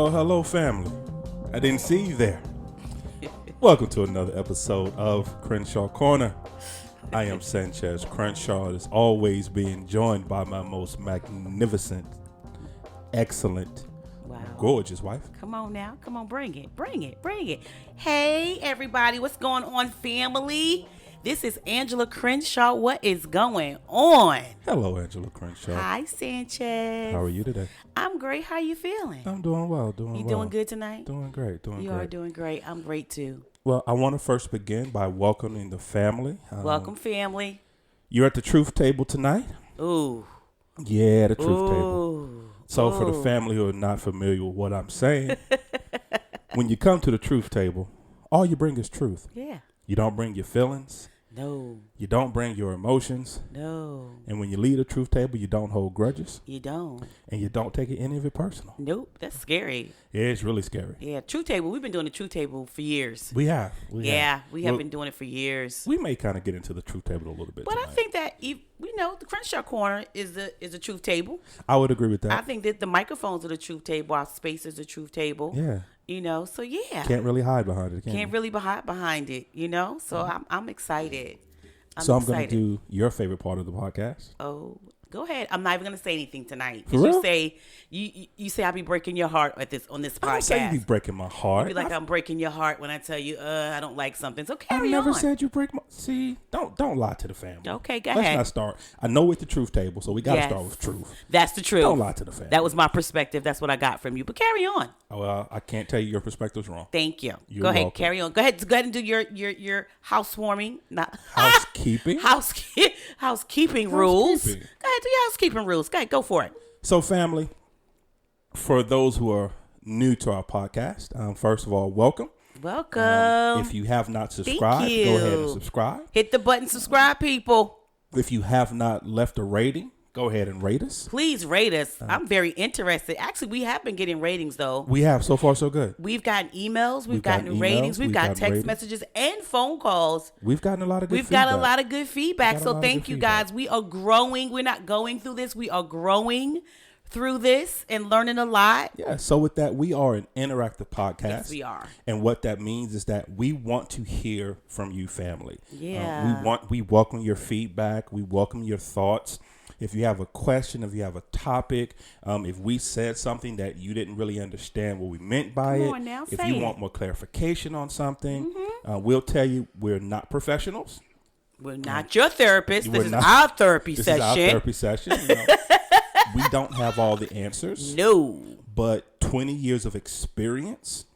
Well, hello, family. I didn't see you there. Welcome to another episode of Crenshaw Corner. I am Sanchez Crenshaw, as always being joined by my most magnificent, excellent, gorgeous wife. Come on now. Come on, bring it. Hey, everybody. What's going on, family? This is Angela Crenshaw. What is going on? Hello, Angela Crenshaw. Hi, Sanchez. How are you today? I'm great. How you feeling? I'm doing well, You doing good tonight? Doing great, You are doing great. I'm great, too. Well, I want to first begin by welcoming the family. Welcome, family. You're at the truth table tonight? Ooh. Yeah, the truth table. Ooh. So for the family who are not familiar with what I'm saying, when you come to the truth table, all you bring is truth. Yeah. You don't bring your feelings. No. You don't bring your emotions. No. And when you leave the truth table, you don't hold grudges. You don't. And you don't take any of it personal. Nope. That's scary. Yeah, it's really scary. Yeah. Truth table. We've been doing the truth table for years. We have. We have been doing it for years. We may kind of get into the truth table a little bit But tonight. I think that, the Crenshaw Corner is a truth table. I would agree with that. I think that the microphones are the truth table. Our space is the truth table. Yeah. So yeah. Can't really hide behind it, Can't really hide behind it, So I'm excited. I'm going to do your favorite part of the podcast. Oh, go ahead. I'm not even going to say anything tonight. For real? You say I'll be breaking your heart on this podcast. I don't say you be breaking my heart. You be like, I'm breaking your heart when I tell you, I don't like something. So carry on. I never said you break my... See, don't lie to the family. Okay, go Let's ahead. not start. I know it's the truth table, so we got to Yes. start with truth. That's the truth. Don't lie to the family. That was my perspective. That's what I got from you. But carry on. Well, I can't tell you your perspective's wrong. Thank you. You're Go ahead, welcome. carry on. Go ahead and do your housewarming. Housekeeping? Housekeeping rules. Go Housekeeping. ahead, do your housekeeping rules. Go ahead, go for it. So, family, for those who are new to our podcast, first of all, welcome. Welcome. If you have not subscribed, you. go ahead and subscribe. Hit the button, subscribe, people. If you have not left a rating, go ahead and rate us. Please rate us. I'm very interested. Actually, we have been getting ratings, though. We have. So far, so good. We've gotten emails. We've gotten gotten emails, ratings. We've got gotten text ratings. messages and phone calls. We've gotten a lot of good We've feedback. got a lot of good feedback. Got a lot So of thank good you, feedback. guys. We are growing. We're not going through this. We are growing through this and learning a lot. Yeah, so with that, we are an interactive podcast. Yes, we are. And what that means is that we want to hear from you, family. Yeah. We welcome your feedback. We welcome your thoughts. If you have a question, if you have a topic, if we said something that you didn't really understand what we meant by Come it, on now, if say you it. want more clarification on something, we'll tell you we're not professionals. We're not your therapist. We're This is not- our therapy This session. is our therapy session. We don't have all the answers. No. But 20 years of experience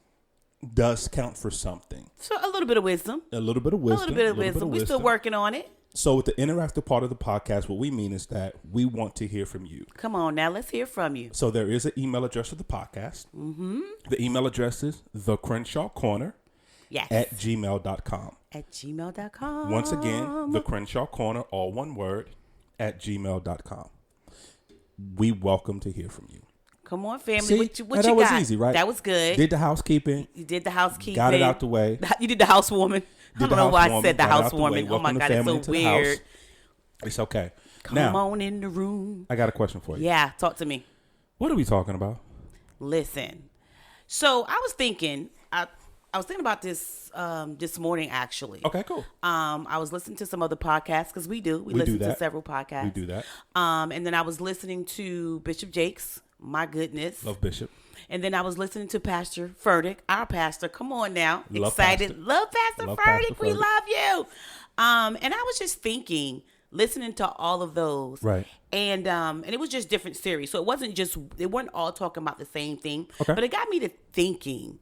does count for something. So a little bit of wisdom. A little bit of wisdom. A little bit of wisdom. We're still working on it. So with the interactive part of the podcast, what we mean is that we want to hear from you. Come on now. Let's hear from you. So there is an email address to the podcast. Mm-hmm. The email address is thecrenshawcorner Yes. at gmail.com. At gmail.com. Once again, the Crenshaw Corner, all one word, at gmail.com. We welcome to hear from you. Come on, family. See, what you that was got? easy, right? That was good. Did the housekeeping. You did the housekeeping. Got it out the way. You did the housewoman. I Did don't the know why I housewoman, said the got it out the way. housewoman. Oh my Welcome the God, it's family so into the house. weird. It's okay. Come Now, on in the room. I got a question for you. Yeah, talk to me. What are we talking about? Listen. So I was thinking, I was thinking about this this morning actually. Okay, cool. I was listening to some other podcasts because we listen to several podcasts. We do that. And then I was listening to Bishop Jakes. My goodness. Love Bishop. And then I was listening to Pastor Furtick, our pastor. Come on now. Love Excited. Pastor. Love Pastor Love Furtick. Pastor We Furtick. love you. And I was just thinking, listening to all of those. Right. And it was just different series. So they weren't all talking about the same thing. Okay. But it got me to thinking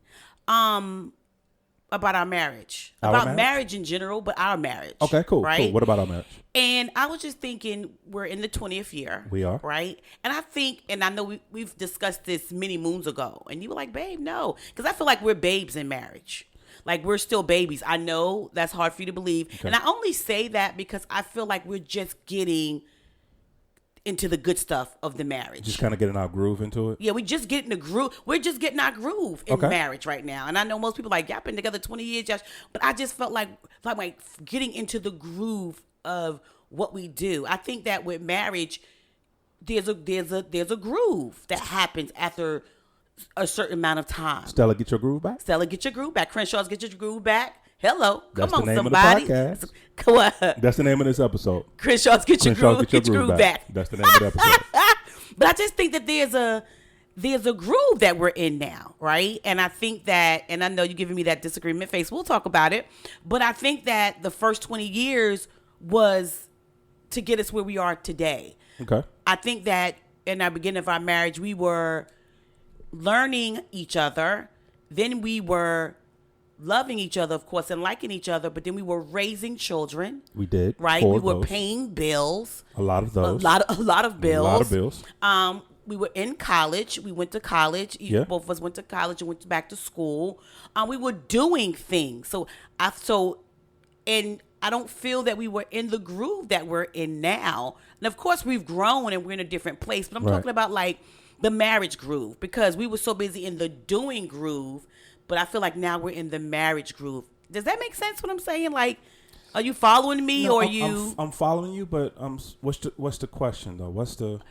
about our marriage. Our about marriage? marriage in general, but our marriage. Okay, cool. Right? Cool. What about our marriage? And I was just thinking, we're in the 20th year. We are. Right? And I think, and I know we've discussed this many moons ago, and you were like, babe, no. Because I feel like we're babes in marriage. Like, we're still babies. I know that's hard for you to believe. Okay. And I only say that because I feel like we're just getting into the good stuff of the marriage. Just kind of getting our groove into it. Yeah, we just getting the groove. We're just getting our groove in marriage right now. And I know most people like, y'all been together 20 years, Josh. But I just felt like getting into the groove of what we do. I think that with marriage, there's a groove that happens after a certain amount of time. Stella, get your groove back. Stella, get your groove back. Crenshaw's, get your groove back. Hello. That's Come on, the name somebody. of the podcast. Come on. That's the name of this episode. Crenshaw's, get your groove back. That's the name of the episode. But I just think that there's a groove that we're in now, right? And I think that, and I know you're giving me that disagreement face. We'll talk about it. But I think that the first 20 years was to get us where we are today. Okay. I think that in the beginning of our marriage, we were learning each other. Then we were loving each other, of course, and liking each other. But then we were raising children. We did. Right? We were paying bills. A lot of those. A lot of bills. A lot of bills. We were in college. We went to college. Yeah. Both of us went to college and went back to school. We were doing things. And I don't feel that we were in the groove that we're in now. And of course, we've grown and we're in a different place. But I'm talking about like the marriage groove, because we were so busy in the doing groove. But I feel like now we're in the marriage groove. Does that make sense? What I'm saying? Like, are you following me, No, or I'm following you, but what's the question though? What's the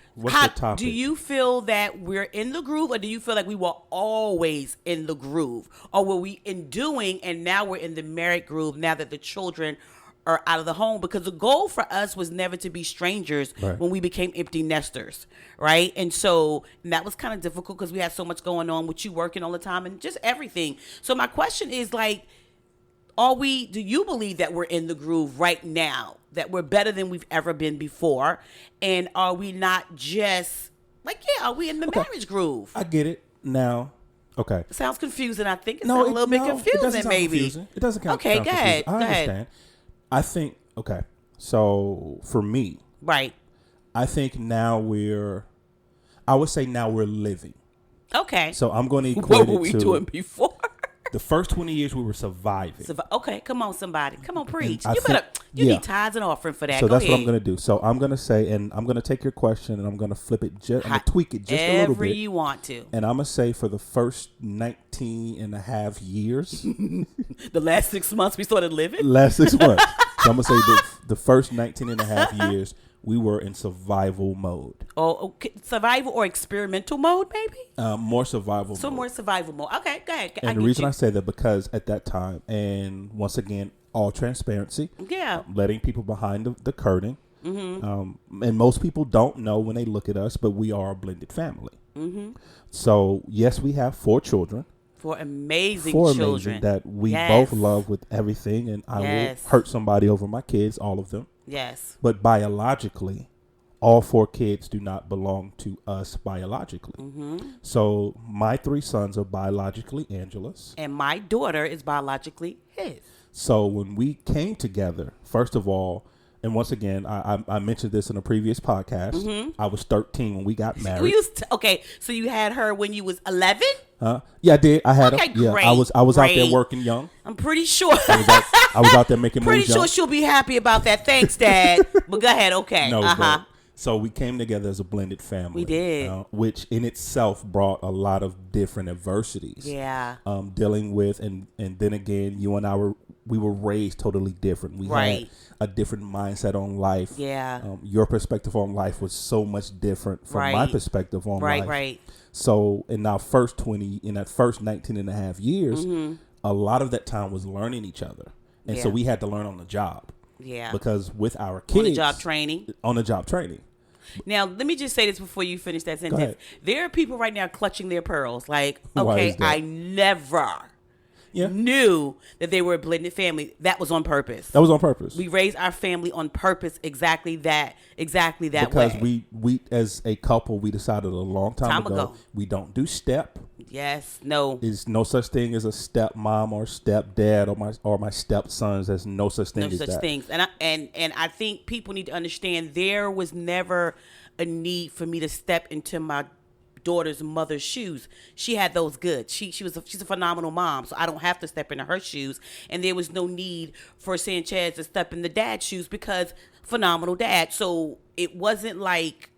topic? Do you feel that we're in the groove, or do you feel like we were always in the groove, or were we in doing and now we're in the married groove now that the children are out of the home? Because the goal for us was never to be strangers when we became empty nesters, right? And that was kind of difficult because we had so much going on with you working all the time and just everything. So my question is like, do you believe that we're in the groove right now, that we're better than we've ever been before? And are we not just like, are we in the marriage groove? I get it now. Okay. It sounds confusing. I think it's a little bit confusing, maybe. It doesn't sound okay, go ahead. I understand. I think, okay. So for me, right. I think now I would say now we're living. Okay. So I'm going to equate what were we doing before? The first 20 years we were surviving. Okay, come on, somebody. Come on, preach. You need tithes and offering for that. So that's what I'm going to do. So I'm going to say, and I'm going to take your question and I'm going to flip it, I'm going to tweak it just a little bit. Whatever you want to. And I'm going to say for the first 19 and a half years. The last 6 months we started living? Last 6 months. So I'm going to say the first 19 and a half years we were in survival mode. Oh, okay. Survival or experimental mode, maybe? More survival mode. So more survival mode. Okay, go ahead. And the reason I say that, because at that time, and once again, all transparency. Yeah. Letting people behind the curtain. Mm-hmm. And most people don't know when they look at us, but we are a blended family. Mm-hmm. So, yes, we have 4 children. 4 amazing children. That we both love with everything. And I will hurt somebody over my kids, all of them. Yes. But biologically, all 4 kids do not belong to us biologically. Mm-hmm. So my 3 sons are biologically Angela's. And my daughter is biologically his. So when we came together, first of all, and once again, I mentioned this in a previous podcast. Mm-hmm. I was 13 when we got married. Okay, so you had her when you was 11? Yeah, I did. I had her. Yeah, great, I was out there working young. I'm pretty sure. I was out there making moves. Pretty sure she'll be happy about that. Thanks, Dad. But go ahead. Okay. No, so we came together as a blended family. We did. Which in itself brought a lot of different adversities. Yeah. Dealing with, and then again, you and I we were raised totally different. We had a different mindset on life. Yeah. Your perspective on life was so much different from my perspective on life. Right. So in that first 19 and a half years, a lot of that time was learning each other. And so we had to learn on the job. Yeah. Because with our kids. On the job training. Now, let me just say this before you finish that sentence. There are people right now clutching their pearls. Like, okay, I never knew that they were a blended family. That was on purpose. That was on purpose. We raised our family on purpose exactly that way. Because we as a couple, we decided a long time ago we don't do step. Yes, no. There's no such thing as a stepmom or stepdad or my stepsons. There's no such thing as that. No such things. And I think people need to understand there was never a need for me to step into my daughter's mother's shoes. She had those good. She's a phenomenal mom, so I don't have to step into her shoes. And there was no need for Sanchez to step in the dad's shoes because phenomenal dad. So it wasn't like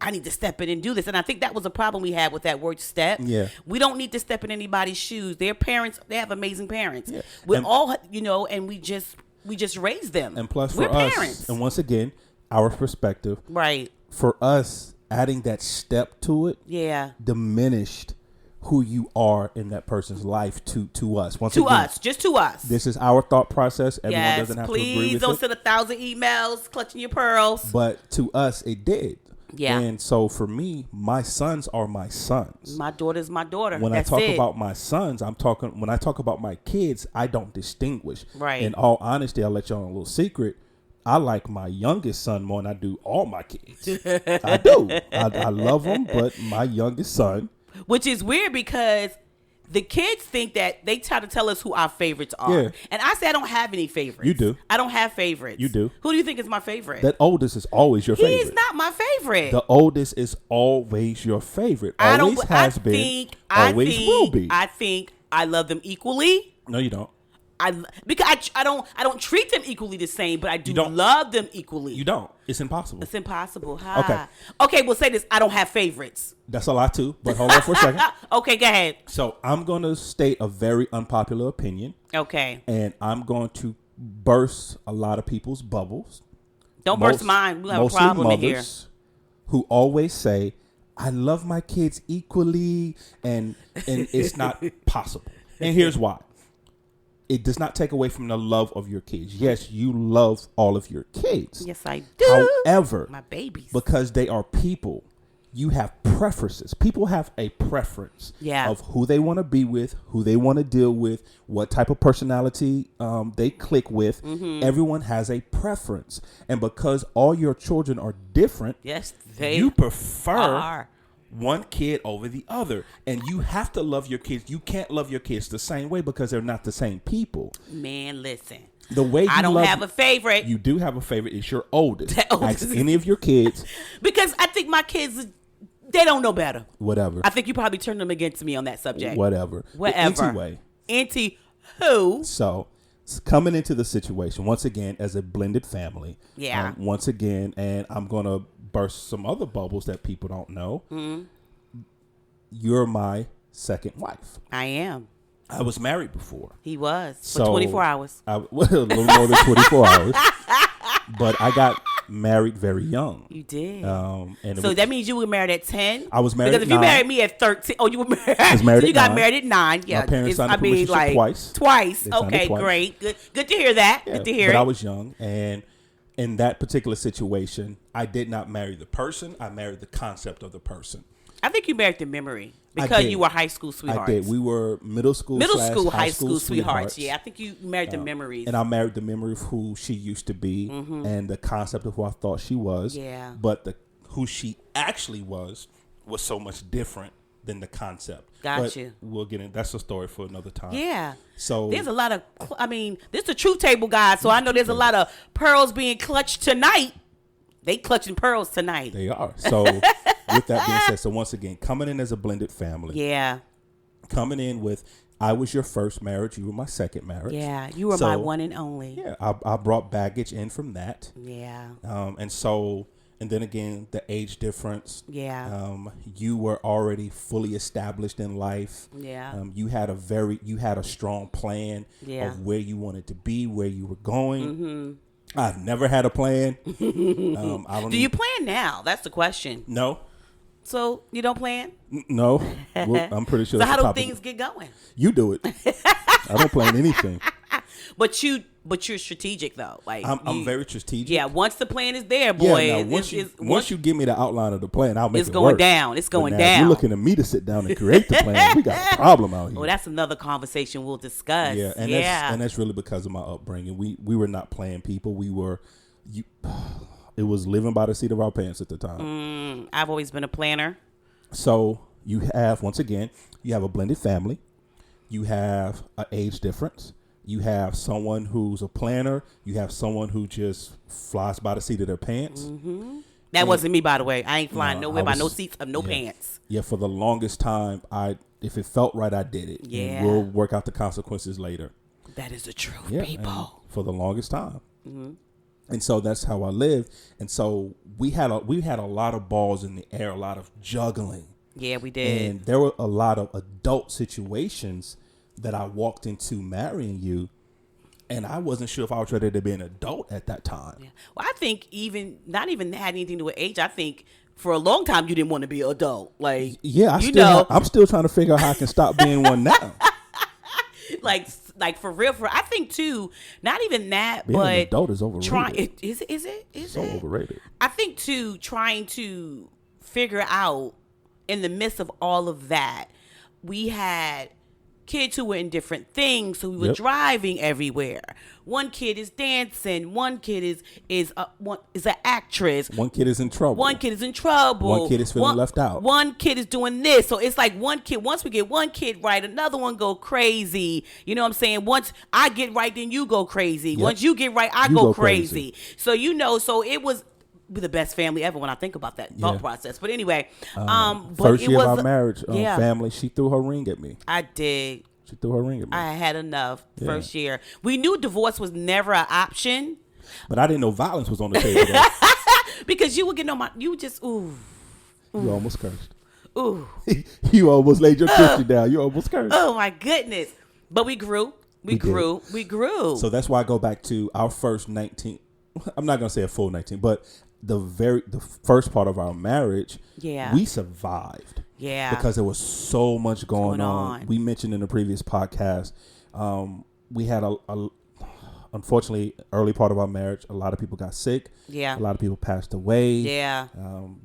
I need to step in and do this. And I think that was a problem we had with that word step. Yeah. We don't need to step in anybody's shoes. Their parents, they have amazing parents. Yeah. We're all, and we just raise them. And plus for us, parents. And once again, our perspective. Right. For us, adding that step to it diminished who you are in that person's life to us. Once To again, us, just to us. this is our thought process. Everyone Yes, doesn't have to agree please with don't it. send 1,000 emails clutching your pearls. But to us, it did. Yeah. And so for me, my sons are my sons. My daughter's my daughter. When That's I talk it. about my sons, when I talk about my kids, I don't distinguish. Right. In all honesty, I'll let y'all know a little secret. I like my youngest son more than I do all my kids. I do. I love them, but my youngest son. Which is weird because the kids think that they try to tell us who our favorites are. Yeah. And I say I don't have any favorites. You do. I don't have favorites. You do. Who do you think is my favorite? That oldest is always your favorite. He's not my favorite. The oldest is always your favorite. Always has been. Always will be. I think I love them equally. No, you don't. Because I don't treat them equally the same, but I do don't. love them equally. You don't. It's impossible. It's impossible. Ha. Okay. Okay, we'll say this. I don't have favorites. That's a lot too, but hold on for a second. Okay, go ahead. So I'm going to state a very unpopular opinion, Okay. and I'm going to burst a lot of people's bubbles. Don't burst mine. We'll have a Mostly problem in here. mothers who always say, I love my kids equally, and it's not possible. And here's why. It does not take away from the love of your kids. Yes, you love all of your kids. Yes, I do. However, My babies. because they are people, you have preferences. People have a preference of who they want to be with, who they want to deal with, what type of personality they click with. Mm-hmm. Everyone has a preference. And because all your children are different, Yes, they you prefer are. one kid over the other. And you have to love your kids. You can't love your kids the same way because they're not the same people. Man, listen. The way I don't have a favorite. You do have a favorite. It's your oldest. The oldest. Ask any of your kids. Because I think my kids, they don't know better. Whatever. I think you probably turned them against me on that subject. Whatever. Anyway. Who? So, coming into the situation, once again, as a blended family. Yeah. Once again, and I'm going to burst some other bubbles that people don't know. Mm-hmm. You're my second wife. I am. I was married before. He was. For 24 hours. Well, a little more than 24 hours. But I got married very young. You did. So that means you were married at 10? I was married because at if you 9. married me at 13, you were married. I was married so you at got 9. married at 9. Yeah. My parents signed a relationship twice. Twice. They signed Okay, it twice. great. Good to hear that. Yeah, Good to hear but it. I was young, and in that particular situation, I did not marry the person. I married the concept of the person. I think you married the memory because you were high school sweethearts. I did. We were middle school, high school sweethearts. Yeah, I think you married the memories. And I married the memory of who she used to be and the concept of who I thought she was. Yeah. But who she actually was so much different than the concept. Got you. We'll get in. That's a story for another time. Yeah. So there's a lot of, this is the truth table, guys. So I know there's a lot of pearls being clutched tonight. They clutching pearls tonight. They are. So with that being said, so once again, coming in as a blended family. Yeah. Coming in with, I was your first marriage. You were my second marriage. Yeah. You were my one and only. Yeah. I brought baggage in from that. Yeah. And then again, the age difference. Yeah. You were already fully established in life. Yeah. You had a strong plan of where you wanted to be, where you were going. Mm-hmm. I've never had a plan. Do you plan now? That's the question. No. So you don't plan? No. Well, I'm pretty sure. So how do things get going? You do it. I don't plan anything. But you're strategic though. Like I'm very strategic. Yeah. Once the plan is there, boy. Yeah. Now, once you give me the outline of the plan, I'll make it work. It's going down. It's going down. You're looking at me to sit down and create the plan. We got a problem out here. Well, that's another conversation we'll discuss. Yeah, and that's really because of my upbringing. We were not plan people. It was living by the seat of our pants at the time. I've always been a planner. So you have, once again, you have a blended family. You have an age difference. You have someone who's a planner. You have someone who just flies by the seat of their pants. Mm-hmm. That wasn't me, by the way. I ain't flying nowhere by no seats of no pants. Yeah, for the longest time, if it felt right, I did it. Yeah. And we'll work out the consequences later. That is the truth, And people. for the longest time. Mm-hmm. And so that's how I lived. And so we had a lot of balls in the air, a lot of juggling. Yeah, we did. And there were a lot of adult situations that I walked into marrying you And I wasn't sure if I was ready to be an adult at that time. Yeah. Well, I think not even had anything to do with age. I think for a long time you didn't want to be an adult. Like, yeah, I'm still trying to figure out how I can stop being one now. like for real. I think too. Not even that, Being but an adult is overrated. Is it? So overrated. I think too. Trying to figure out in the midst of all of that, we had kids who were in different things, so we were driving everywhere. One kid is dancing. One kid is an actress. One kid is in trouble. One kid is in trouble. One kid is feeling left out. One kid is doing this. So it's like one kid. Once we get one kid right, another one go crazy. You know what I'm saying? Once I get right, then you go crazy. Yep. Once you get right, I go crazy. So so it was the best family ever when I think about that thought process. But anyway, but first it year was of our marriage, family, she threw her ring at me. I did. She threw her ring at me. I had enough first year. We knew divorce was never an option. But I didn't know violence was on the table though. Because you would get on my, you just, ooh. You almost cursed. Ooh. You almost laid your coochie down. You almost cursed. Oh my goodness. But we grew. We grew. So that's why I go back to our first 19, I'm not going to say a full 19, but the first part of our marriage, we survived. Yeah. Because there was so much going on. We mentioned in the previous podcast, we had unfortunately, early part of our marriage, a lot of people got sick. Yeah. A lot of people passed away. Yeah.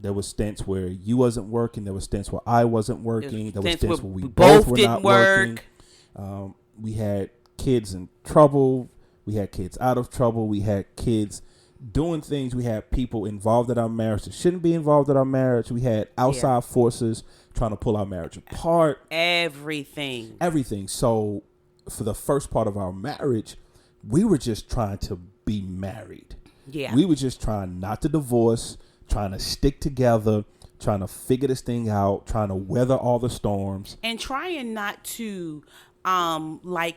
There was stints where you wasn't working. There was stints where I wasn't working. There was stints where we both were didn't not work. working. We had kids in trouble. We had kids out of trouble. We had kids doing things. We had people involved in our marriage that shouldn't be involved in our marriage. We had outside forces trying to pull our marriage apart. Everything. So for the first part of our marriage, we were just trying to be married. Yeah. We were just trying not to divorce, trying to stick together, trying to figure this thing out, trying to weather all the storms. And trying not to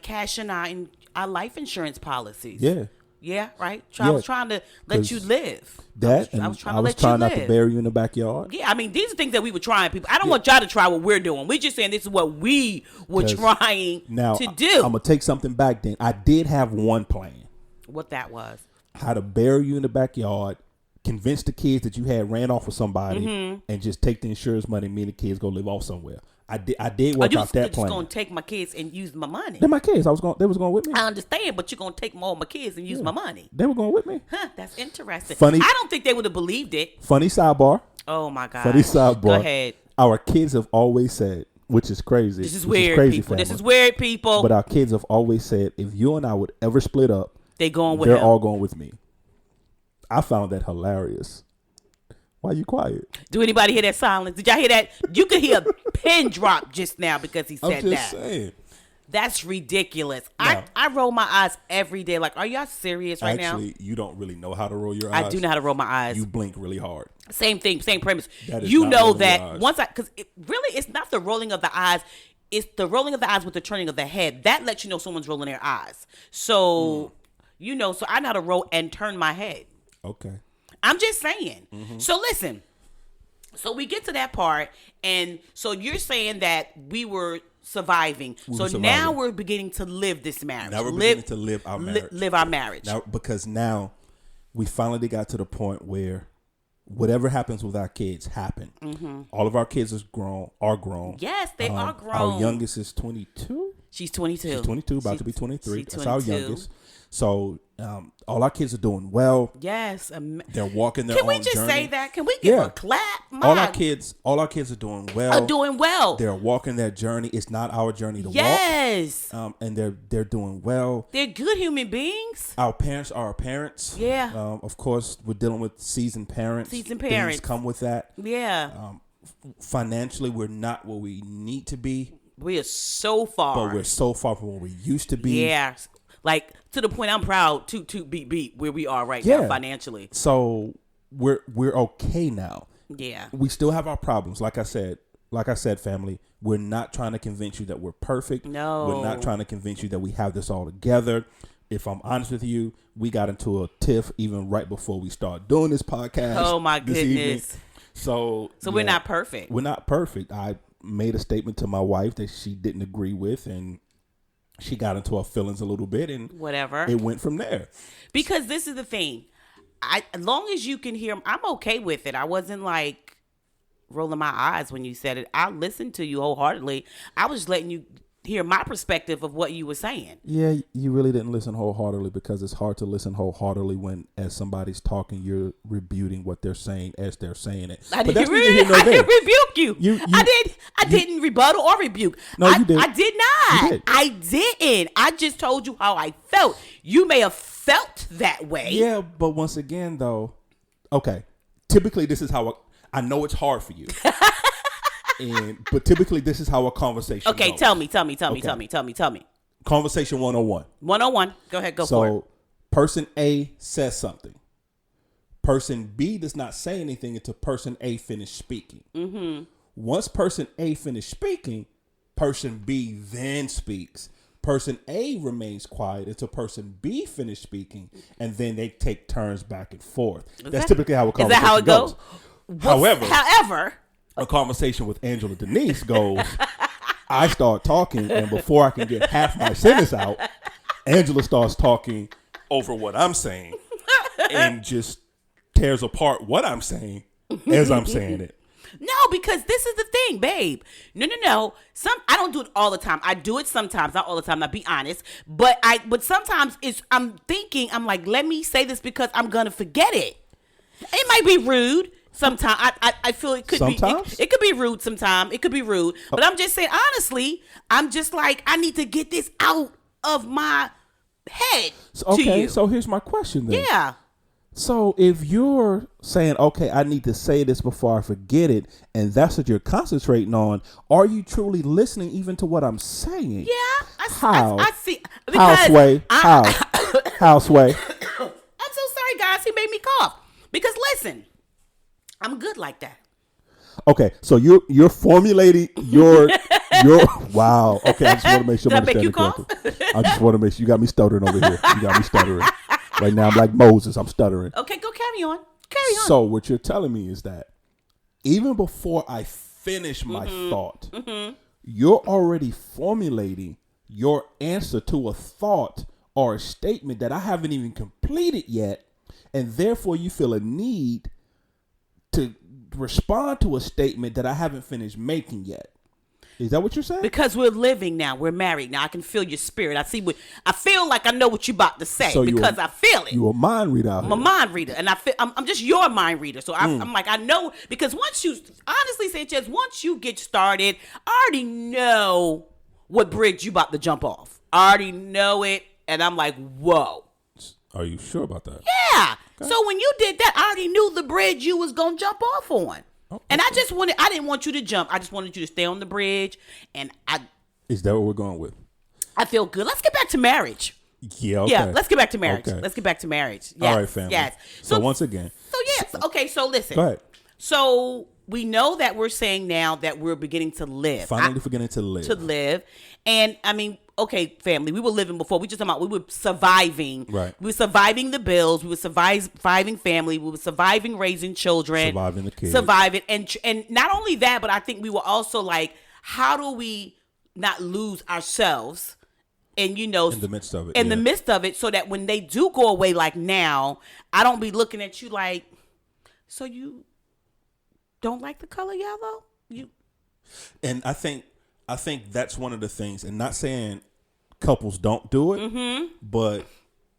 cash in our life insurance policies. Yeah. Yeah, right. I was trying to let you live. I was trying not to bury you in the backyard. Yeah, I mean, these are things that we were trying, people. I don't want y'all to try what we're doing. We're just saying this is what we were trying to do. I'm going to take something back then. I did have one plan. What that was? How to bury you in the backyard, convince the kids that you had ran off with somebody, and just take the insurance money, me and the kids go live off somewhere. I did work out that plan. You're going to take my kids and use my money. They're my kids. They was going with me. I understand, but you're going to take all my kids and use my money. They were going with me. Huh, that's interesting. Funny. I don't think they would have believed it. Funny sidebar. Oh, my God. Funny sidebar. Go ahead. Our kids have always said, which is crazy. This is weird, people. This is weird, people. But our kids have always said, if you and I would ever split up, they're all going with me. I found that hilarious. Why are you quiet? Do anybody hear that silence? Did y'all hear that? You could hear a pin drop just now because he said that. I'm just saying. That's ridiculous. No. I roll my eyes every day. Like, are y'all serious right now? Actually, you don't really know how to roll your eyes. I do know how to roll my eyes. You blink really hard. Same thing, same premise. You know that once because it's not the rolling of the eyes. It's the rolling of the eyes with the turning of the head. That lets you know someone's rolling their eyes. So, so I know how to roll and turn my head. Okay. I'm just saying. So listen. So we get to that part, and so you're saying that we were surviving. Now we're beginning to live this marriage. Now we're beginning to live our marriage. Live our marriage. Now, because now we finally got to the point where whatever happens with our kids happen. All of our kids are grown. Yes, they are grown. Our youngest is 22. She's 22. She's 22, about to be 23. That's our youngest. So all our kids are doing well. Yes, they're walking their own journey. Can we just say that? Can we give a clap? All our kids are doing well. Doing well. They're walking their journey. It's not our journey to walk. Yes. And they're doing well. They're good human beings. Our parents are our parents. Yeah. Of course, we're dealing with seasoned parents. Things come with that. Yeah. Financially, we're not where we need to be. We are so far. But we're so far from where we used to be. Yeah. Like, to the point I'm proud to beat where we are right now financially. So we're okay now. Yeah. We still have our problems. Like I said, family, we're not trying to convince you that we're perfect. No. We're not trying to convince you that we have this all together. If I'm honest with you, we got into a tiff even right before we started doing this podcast. Oh my goodness. Evening. So we're not perfect. We're not perfect. I made a statement to my wife that she didn't agree with, and she got into her feelings a little bit, and whatever. it went from there. Because this is the thing. As long as you can hear, I'm okay with it. I wasn't like rolling my eyes when you said it. I listened to you wholeheartedly. I was letting you hear my perspective of what you were saying. Yeah, you really didn't listen wholeheartedly, because it's hard to listen wholeheartedly when, as somebody's talking, you're rebuting what they're saying as they're saying it. I didn't rebuke you. I didn't rebuttal or rebuke. No, you did. I did not. You did. I didn't. I just told you how I felt. You may have felt that way. Yeah, but once again, though, okay. Typically, this is how I know it's hard for you. But typically, this is how a conversation Okay, goes. tell me. Conversation 101. 101. Go ahead, go for it. So, person A says something. Person B does not say anything until person A finished speaking. Mm-hmm. Once person A finished speaking, person B then speaks. Person A remains quiet until person B finished speaking, and then they take turns back and forth. That's typically how a conversation goes. Is that how it goes? However, a conversation with Angela Denise goes, I start talking, and before I can get half my sentence out, Angela starts talking over what I'm saying and just tears apart what I'm saying as I'm saying it. No, because this is the thing, babe. No. I don't do it all the time. I do it sometimes, not all the time. I'll be honest. But sometimes I'm like, let me say this because I'm gonna forget it. It might be rude. Sometimes I feel it could sometimes? be. It could be rude. Sometimes it could be rude. But I'm just saying, honestly, I'm just like, I need to get this out of my head. Okay, so here's my question then. Yeah. So if you're saying, okay, I need to say this before I forget it, and that's what you're concentrating on, are you truly listening even to what I'm saying? Yeah. I see. Sway? How, Sway? I'm so sorry, guys. He made me cough. Because listen, I'm good like that. Okay, so you're formulating your wow. Okay, I just want to make sure I'm understanding correctly. I just want to make sure you got me stuttering over here. You got me stuttering. Right now I'm like Moses. I'm stuttering. Okay, go carry on. So what you're telling me is that even before I finish my thought, you're already formulating your answer to a thought or a statement that I haven't even completed yet, and therefore you feel a need to respond to a statement that I haven't finished making yet. Is that what you're saying? Because we're living now. We're married now. I can feel your spirit. I feel like I know what you're about to say because I feel it. You're a mind reader out here. I'm a mind reader. And I'm just your mind reader. So I'm like, I know. Because honestly, Sanchez, once you get started, I already know what bridge you about to jump off. I already know it. And I'm like, whoa. Are you sure about that? Yeah. Okay. So when you did that, I already knew the bridge you was going to jump off on. Oh, and I didn't want you to jump. I just wanted you to stay on the bridge. And Is that what we're going with? I feel good. Let's get back to marriage. Yeah, okay. Yeah, let's get back to marriage. Okay. Let's get back to marriage. Yes, all right, family. Yes. So once again. So yes. Okay, so listen. Go ahead. So we know that we're saying now that we're beginning to live. Finally beginning to live. To live. And I mean, okay, family, we were living before. We were surviving. Right. We were surviving the bills. We were surviving family. We were surviving raising children. Surviving the kids. Surviving. And not only that, but I think we were also like, how do we not lose ourselves? And, in the midst of it. In the midst of it, so that when they do go away, like now, I don't be looking at you like, so you don't like the color yellow? And I think that's one of the things, and not saying couples don't do it, but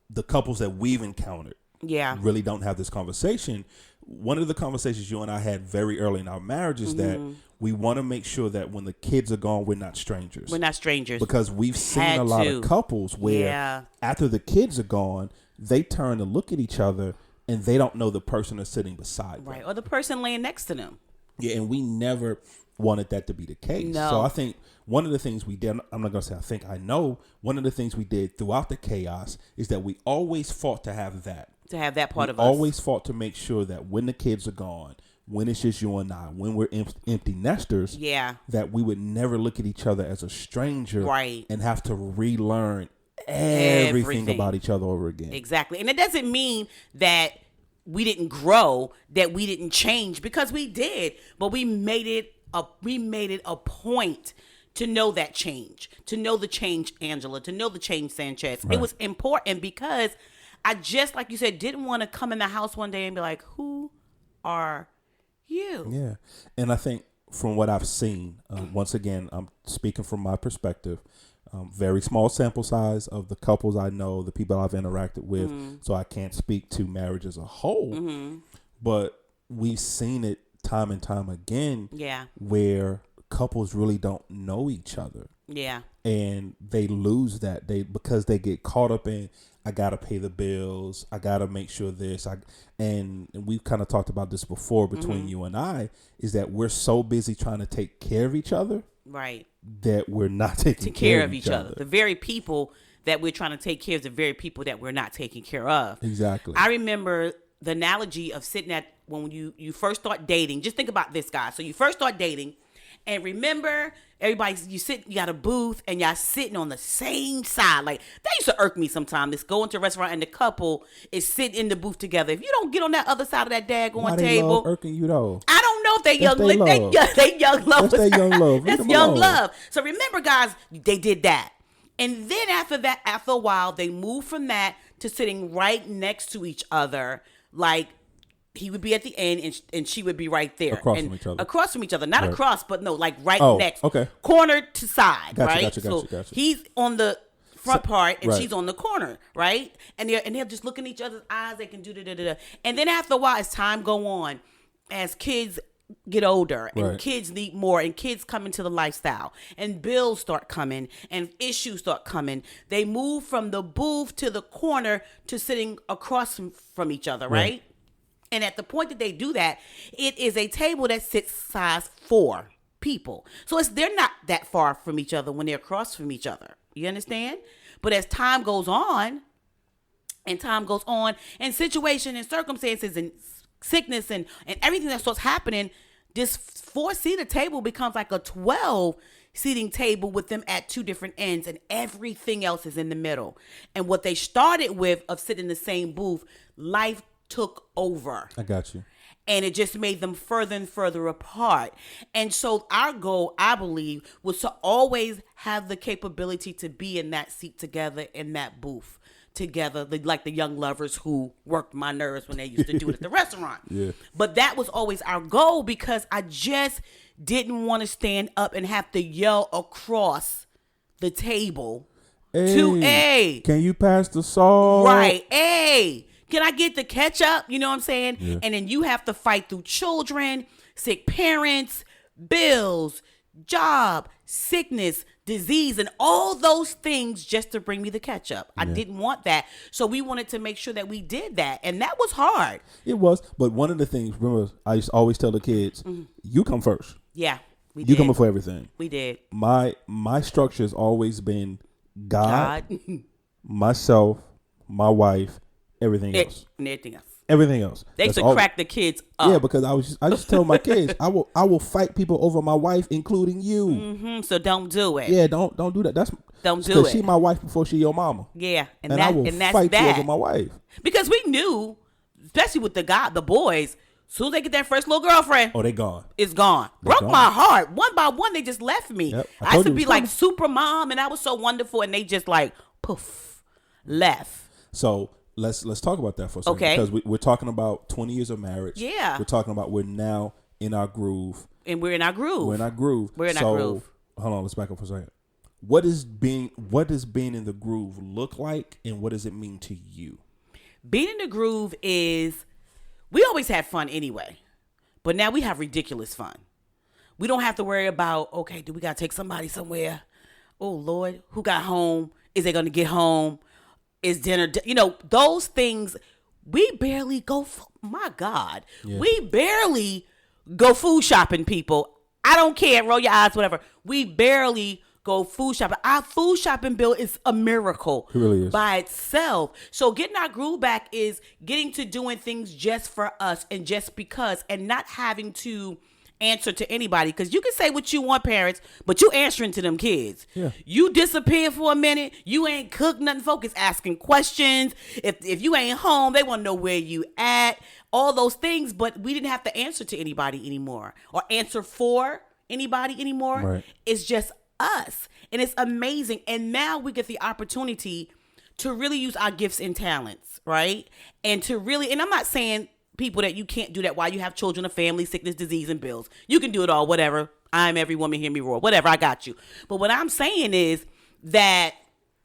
the couples that we've encountered really don't have this conversation. One of the conversations you and I had very early in our marriage is that we want to make sure that when the kids are gone, we're not strangers. We're not strangers. Because we've seen a lot of couples where after the kids are gone, they turn to look at each other and they don't know the person that's sitting beside them. Right, or the person laying next to them. Yeah, and we never wanted that to be the case. No. So I think one of the things we did, I'm not going to say I know, one of the things we did throughout the chaos is that we always fought to have that. To have that part of us. Always fought to make sure that when the kids are gone, when it's just you and I, when we're empty nesters, that we would never look at each other as a stranger and have to relearn everything about each other over again. Exactly. And it doesn't mean that we didn't grow, that we didn't change, because we did, but we made it a point to know that change, to know the change, Angela, to know the change, Sanchez. Right. It was important because I just, like you said, didn't want to come in the house one day and be like, who are you? Yeah. And I think from what I've seen, once again, I'm speaking from my perspective, very small sample size of the couples I know, the people I've interacted with. So I can't speak to marriage as a whole, but we've seen it time and time again. Yeah. Where couples really don't know each other. Yeah. And they lose that because they get caught up in, I gotta pay the bills, I gotta make sure this, and we've kind of talked about this before between you and I, is that we're so busy trying to take care of each other, right, that we're not taking care of each other. The very people that we're trying to take care of, the very people that we're not taking care of. Exactly. I remember the analogy of sitting at, when you first start dating. Just think about this, guys. So you first start dating. And remember, you got a booth and y'all sitting on the same side. Like, that used to irk me sometimes. Just go into a restaurant and the couple is sitting in the booth together. If you don't get on that other side of that daggone table. Love irking you though? I don't know if they young love. They young love. That's their young love. That's young love. So remember, guys, they did that. And then after a while, they moved from that to sitting right next to each other. Like, he would be at the end and she would be right there. Across from each other. Across from each other. Not across, but no, like right next. Okay. Corner to side, right? Gotcha. He's on the front part and right. she's on the corner, right? And they're just looking in each other's eyes. They can do da-da-da-da. And then after a while, as time go on, as kids get older and right. kids need more and kids come into the lifestyle and bills start coming and issues start coming, they move from the booth to the corner to sitting across from each other, right? And at the point that they do that, it is a table that sits size 4 people. So they're not that far from each other when they're across from each other. You understand? But as time goes on, and situation and circumstances and sickness and everything that starts happening, this 4-seater table becomes like a 12-seating table with them at 2 different ends, and everything else is in the middle. And what they started with of sitting in the same booth, life took over. I got you. And it just made them further and further apart. And so our goal, I believe, was to always have the capability to be in that seat together, in that booth together, like the young lovers who worked my nerves when they used to do it at the restaurant. Yeah. But that was always our goal, because I just didn't want to stand up and have to yell across the table to A. Can you pass the salt? Right. A. Can I get the ketchup? You know what I'm saying? Yeah. And then you have to fight through children, sick parents, bills, job, sickness, disease, and all those things just to bring me the ketchup. I didn't want that. So we wanted to make sure that we did that. And that was hard. It was. But one of the things, remember, I used to always tell the kids, you come first. Yeah, we did. You come before everything. We did. My structure has always been God. Myself, my wife, everything else. And everything else. Everything else. They used to crack the kids up. Yeah, because I just tell my kids, I will fight people over my wife, including you. So don't do it. Yeah, don't do that. Don't do it. Because she my wife before she your mama. Yeah, and I will that's fight that. you over my wife. Because we knew, especially with the boys, as soon as they get that first little girlfriend, Oh, they gone. it's gone. Broke my heart. One by one, they just left me. Yep. I used to be like super mom, and I was so wonderful, and they just like poof, left. So let's talk about that for a second. Okay. Because we're talking about 20 years of marriage. Yeah. We're talking about we're now in our groove. And we're in our groove. We're in our groove. groove. Hold on, let's back up for a second. What does being in the groove look like, and what does it mean to you? Being in the groove is, we always had fun anyway, but now we have ridiculous fun. We don't have to worry about, okay, do we got to take somebody somewhere? Oh, Lord, who got home? Is they going to get home? Is dinner, those things, we barely go, my God, we barely go food shopping, people. I don't care, roll your eyes, whatever. We barely go food shopping. Our food shopping bill is a miracle. It really is. By itself. So getting our groove back is getting to doing things just for us and just because, and not having to answer to anybody, because you can say what you want, parents, but you answering to them kids. Yeah. You disappear for a minute, you ain't cooked nothing, focus asking questions. If you ain't home, they want to know where you at, all those things. But we didn't have to answer to anybody anymore or answer for anybody anymore. Right. It's just us. And it's amazing. And now we get the opportunity to really use our gifts and talents, right? And to really, and I'm not saying people that you can't do that while you have children, a family, sickness, disease, and bills. You can do it all, whatever. I'm every woman, hear me roar, whatever, I got you. But what I'm saying is that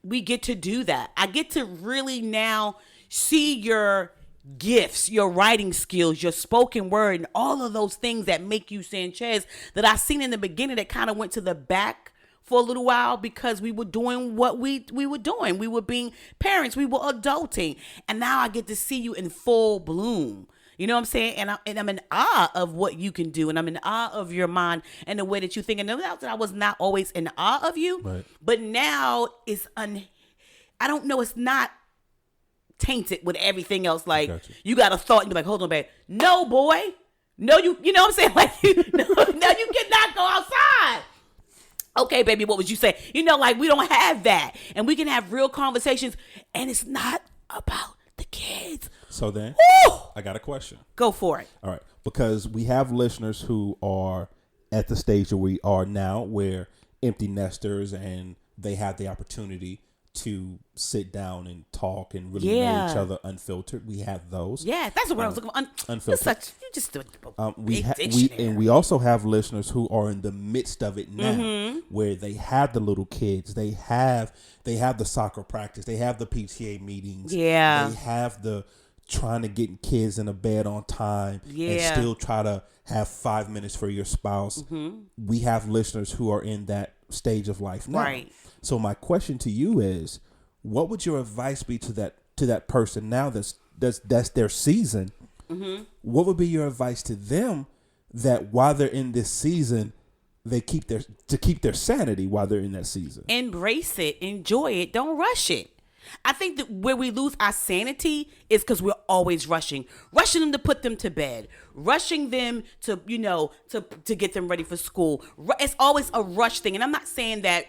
we get to do that. I get to really now see your gifts, your writing skills, your spoken word, and all of those things that make you Sanchez that I seen in the beginning that kind of went to the back for a little while because we were doing what we were doing. We were being parents. We were adulting. And now I get to see you in full bloom. You know what I'm saying? And I'm in awe of what you can do. And I'm in awe of your mind and the way that you think. And no doubt that I was not always in awe of you. Right. But now it's, I don't know, it's not tainted with everything else. Like, you got a thought and you're like, hold on, babe. No, boy. No, you know what I'm saying? Like, no, you cannot go outside. Okay, baby, what would you say? You know, like, we don't have that. And we can have real conversations. And it's not about the kids. So then, woo! I got a question. Go for it. All right. Because we have listeners who are at the stage that we are now where empty nesters and they have the opportunity to sit down and talk and really know each other unfiltered. We have those. Yeah, that's what I was looking for. Unfiltered. You just do we also have listeners who are in the midst of it now, where they have the little kids, they have the soccer practice, they have the PTA meetings, they have the trying to get kids in a bed on time, and still try to have 5 minutes for your spouse. We have listeners who are in that stage of life now. Right. So my question to you is, what would your advice be to that person now that's their season? What would be your advice to them that while they're in this season, they keep their sanity while they're in that season? Embrace it, enjoy it, don't rush it. I think that where we lose our sanity is because we're always rushing them to put them to bed, rushing them to, to get them ready for school. It's always a rush thing. And I'm not saying that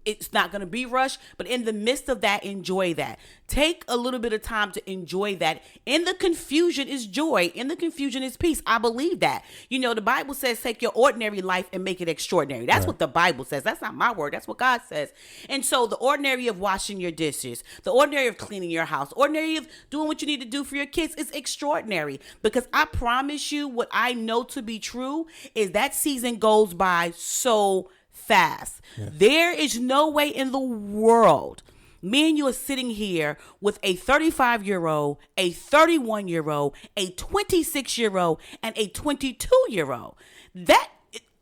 it's not going to be rushed, but in the midst of that, enjoy that. Take a little bit of time to enjoy that. In the confusion is joy. In the confusion is peace. I believe that. The Bible says take your ordinary life and make it extraordinary. That's what the Bible says. That's not my word. That's what God says. And so the ordinary of washing your dishes, the ordinary of cleaning your house, ordinary of doing what you need to do for your kids is extraordinary. Because I promise you, what I know to be true is that season goes by so fast. There is no way in the world me and you are sitting here with a 35-year-old, a 31-year-old, a 26-year-old, and a 22-year-old. That,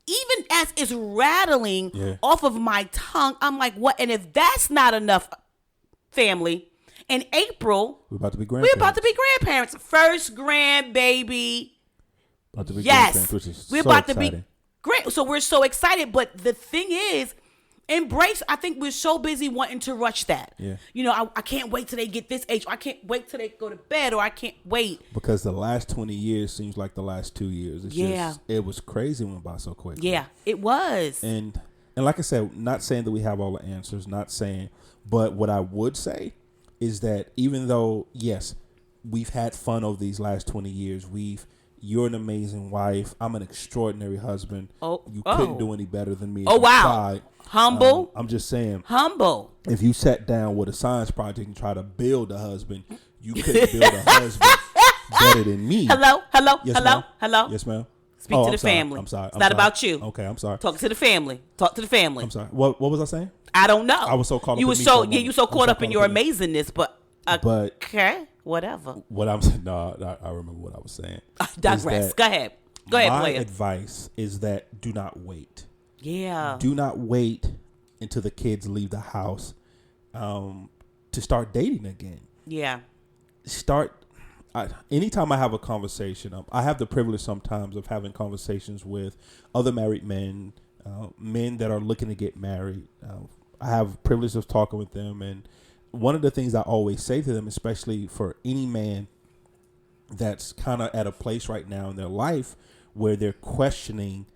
even as it's rattling off of my tongue, I'm like, what? And if that's not enough, family, in April, we're about to be grandparents. First grandbaby. About to be yes. Which is we're so about exciting. to be great. So we're so excited. But the thing is, embrace. I think we're so busy wanting to rush that. I can't wait till they get this age. Or I can't wait till they go to bed. Or I can't wait. Because the last 20 years seems like the last 2 years. It's just, it was crazy. It went by so quick. Yeah, it was. And like I said, not saying that we have all the answers. Not saying. But what I would say is that even though, yes, we've had fun over these last 20 years. You're an amazing wife. I'm an extraordinary husband. You couldn't do any better than me. Wow. Humble. I'm just saying. Humble. If you sat down with a science project and try to build a husband, you couldn't build a husband better than me. Hello. Yes, Hello. ma'am? Hello. Yes, ma'am. Speak to the family. I'm sorry. It's not about you. Okay, I'm sorry. Talk to the family. I'm sorry. What was I saying? I don't know. I was so caught up. You were so caught up in your amazingness, but okay. Whatever. What I'm saying, I remember what I was saying. Digress. Go ahead. My player. advice is that do not wait. Yeah. Do not wait until the kids leave the house to start dating again. Yeah. Anytime I have a conversation, I have the privilege sometimes of having conversations with other married men, men that are looking to get married. I have privilege of talking with them, and one of the things I always say to them, especially for any man that's kind of at a place right now in their life where they're questioning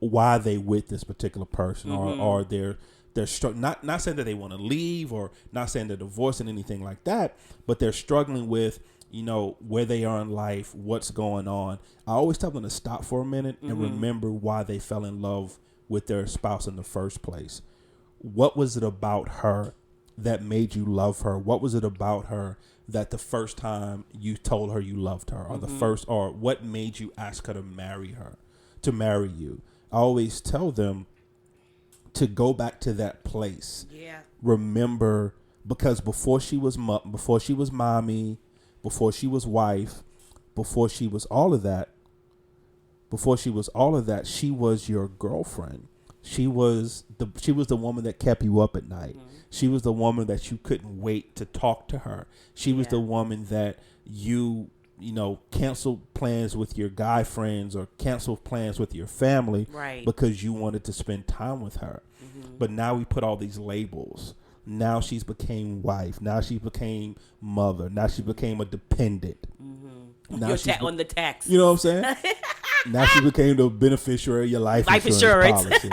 why they with this particular person, or they're not saying that they want to leave, or not saying they're divorcing, anything like that, but they're struggling with where they are in life, what's going on. I always tell them to stop for a minute and remember why they fell in love with their spouse in the first place. what was it about her that made you love her? What was it about her that the first time you told her you loved her, or or what made you ask her to marry you? I always tell them to go back to that place. Yeah. Remember, because before she was mommy, before she was wife, before she was all of that, she was your girlfriend. She was the woman that kept you up at night. Mm-hmm. She was the woman that you couldn't wait to talk to her. She was the woman that you canceled plans with your guy friends or canceled plans with your family, right, because you wanted to spend time with her. Mm-hmm. But now we put all these labels. Now she's became wife. Now she became mother. Now she became a dependent. Mm-hmm. Now she's on the tax. You know what I'm saying? Now she became the beneficiary of your life insurance policy.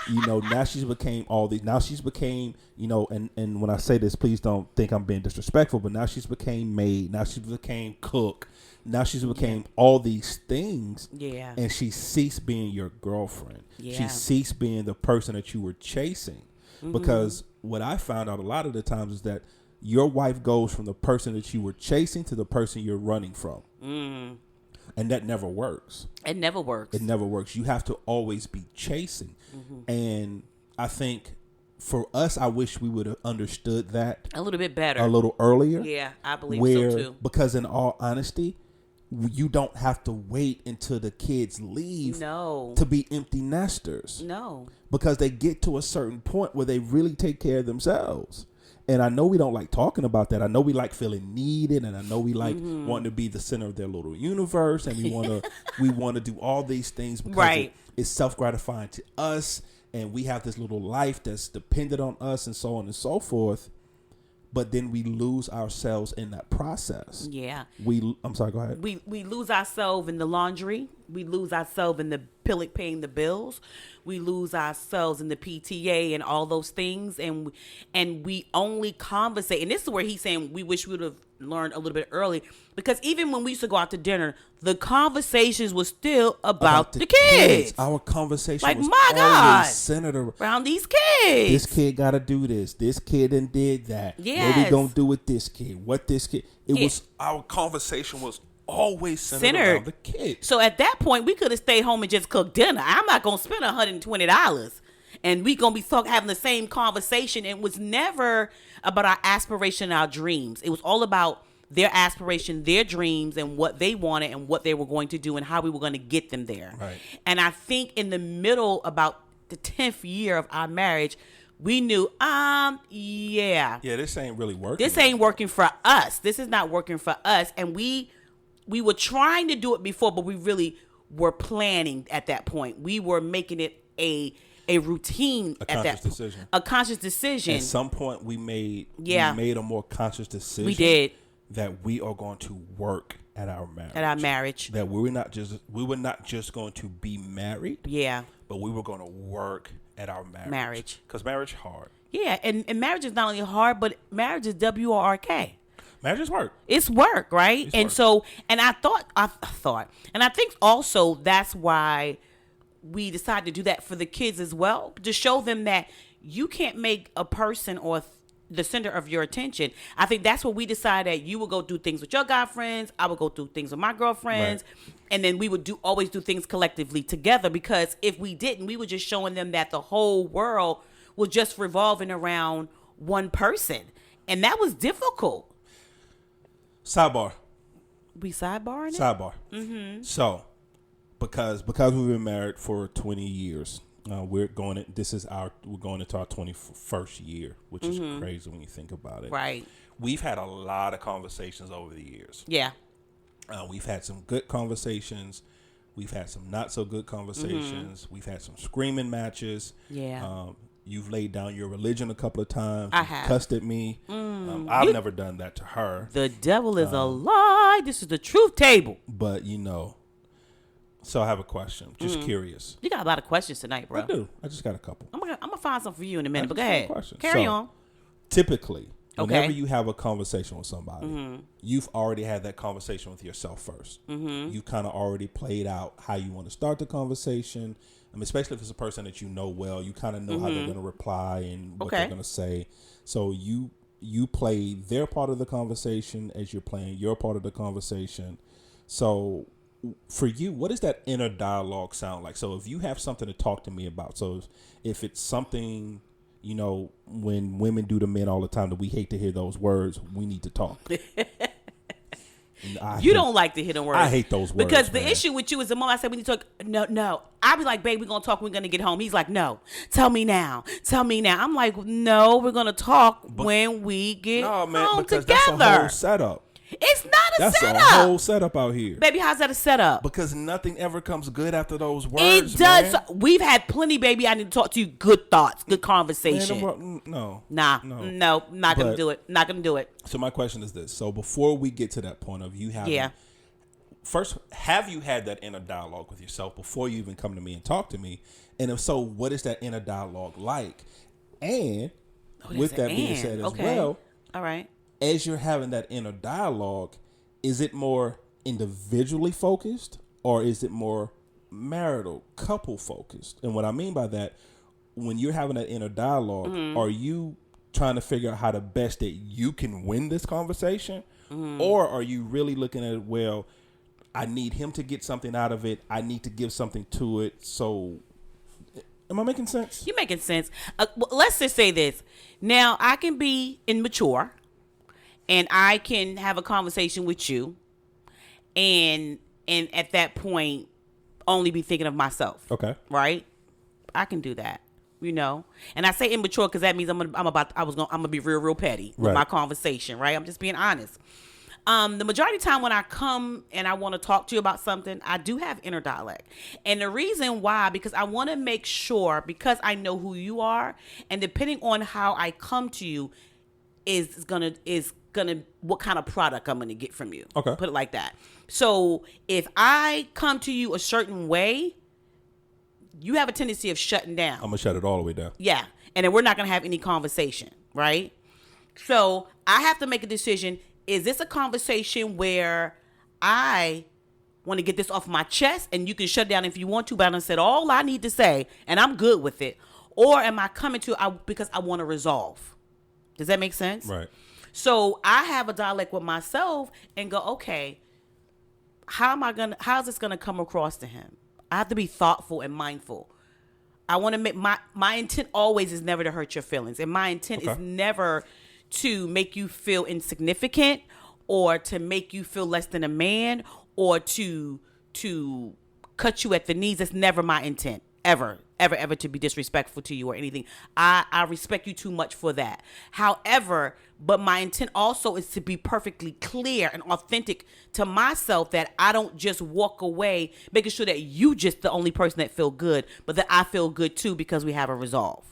Now she's became all these. Now she's became, and when I say this, please don't think I'm being disrespectful, but now she's became maid. Now she became cook. Now she's became all these things. Yeah. And she ceased being your girlfriend. Yeah. She ceased being the person that you were chasing. Mm-hmm. Because what I found out a lot of the times is that your wife goes from the person that you were chasing to the person you're running from. Mm. And that never works. It never works. It never works. You have to always be chasing. Mm-hmm. And I think for us, I wish we would have understood that a little bit better, a little earlier. Yeah, I believe so too. Because in all honesty, you don't have to wait until the kids leave to be empty nesters. No. Because they get to a certain point where they really take care of themselves. And I know we don't like talking about that. I know we like feeling needed, and I know we like wanting to be the center of their little universe, and we want to do all these things because it's self-gratifying to us, and we have this little life that's dependent on us, and so on and so forth. But then we lose ourselves in that process. Yeah. I'm sorry, go ahead. We lose ourselves in the laundry. We lose ourselves in the paying the bills. We lose ourselves in the PTA and all those things. And we only conversate. And this is where he's saying we wish we would have learned a little bit early. Because even when we used to go out to dinner, the conversations were still about the kids. Our conversation was always centered around these kids. This kid got to do this. This kid done did that. Yes. What we going to do with this kid? What this kid? Our conversation was always centered around the kids. So at that point, we could have stayed home and just cooked dinner. I'm not going to spend $120. And we going to be having the same conversation. It was never about our aspiration and our dreams. It was all about their aspiration, their dreams, and what they wanted and what they were going to do and how we were going to get them there. Right. And I think in the middle, about the 10th year of our marriage, we knew, yeah, this ain't really working. This ain't working for us. This is not working for us. And we were trying to do it before, but we really were planning at that point. We were making it a routine at that point. A conscious decision. At some point, we made a more conscious decision. We did. That we are going to work at our marriage. That we were not just going to be married. Yeah. But we were going to work at our marriage. Because marriage is hard. Yeah, and marriage is not only hard, but marriage is WORK. Marriage is work. It's work, right? And I thought, and I think also that's why we decided to do that for the kids as well, to show them that you can't make a person or the center of your attention. I think that's what we decided, that you would go do things with your guy friends, I would go do things with my girlfriends, and then we would always do things collectively together, because if we didn't, we were just showing them that the whole world was just revolving around one person, and that was difficult. Sidebar. We sidebarring it? Sidebar. Mm-hmm. So, because we've been married for 20 years, we're going into our 21st year, which is crazy when you think about it. Right. We've had a lot of conversations over the years. Yeah. We've had some good conversations. We've had some not so good conversations. Mm-hmm. We've had some screaming matches. Yeah. You've laid down your religion a couple of times. I have. Cussed at me. I've never done that to her. The devil is a lie. This is the truth table. But, so I have a question. Just curious. You got a lot of questions tonight, bro. I do. I just got a couple. I'm gonna find some for you in a minute, but go ahead. Carry on. Typically, Whenever you have a conversation with somebody, you've already had that conversation with yourself first. You've kind of already played out how you want to start the conversation. I mean, especially if it's a person that you know well, you kind of know how they're going to reply and what they're going to say. So you play their part of the conversation as you're playing your part of the conversation. So for you, what does that inner dialogue sound like? So if you have something to talk to me about, so if it's something, you know, when women do to men all the time that we hate to hear those words, we need to talk. You don't like to hear them words. I hate those words. Because the issue with you is the moment I say we need to talk, no. I'll be like, babe, we're going to talk. We're going to get home. He's like, no, tell me now. I'm like, no, we're going to talk when we get home because together. That's a whole setup. It's not a setup. That's a whole setup out here. Baby, how's that a setup? Because nothing ever comes good after those words. It does. Man. We've had plenty, baby. I need to talk to you. Good thoughts, good conversation. Man, no. Not going to do it. Not going to do it. So my question is this. So before we get to that point of you having, first, have you had that inner dialogue with yourself before you even come to me and talk to me? And if so, what is that inner dialogue like? And with that being said as well. All right. As you're having that inner dialogue, is it more individually focused or is it more marital, couple focused? And what I mean by that, when you're having that inner dialogue, are you trying to figure out how the best that you can win this conversation? Or are you really looking at it, well, I need him to get something out of it. I need to give something to it. So am I making sense? You're making sense. Well, let's just say this. Now, I can be immature. And I can have a conversation with you, and at that point, only be thinking of myself. Okay. Right? I can do that. You know. And I say immature because that means I'm gonna be real petty with my conversation. Right? I'm just being honest. The majority of the time when I come and I want to talk to you about something, I do have inner dialect. And the reason why, because I want to make sure, because I know who you are, and depending on how I come to you, is gonna what kind of product I'm gonna get from you. Okay. Put it like that. So if I come to you a certain way, you have a tendency of shutting down. I'm gonna shut it all the way down. Yeah. And then we're not gonna have any conversation, right? So I have to make a decision. Is this a conversation where I want to get this off my chest and you can shut down if you want to, but I said all I need to say and I'm good with it? Or am I coming to because I want to resolve? Does that make sense? Right. So I have a dialect with myself and go, okay, how's this gonna come across to him? I have to be thoughtful and mindful. I want to make my intent always is never to hurt your feelings. And my intent is never to make you feel insignificant or to make you feel less than a man or to cut you at the knees. That's never my intent. Ever to be disrespectful to you or anything. I respect you too much for that. However, but my intent also is to be perfectly clear and authentic to myself, that I don't just walk away making sure that you just the only person that feel good, but that I feel good too because we have a resolve.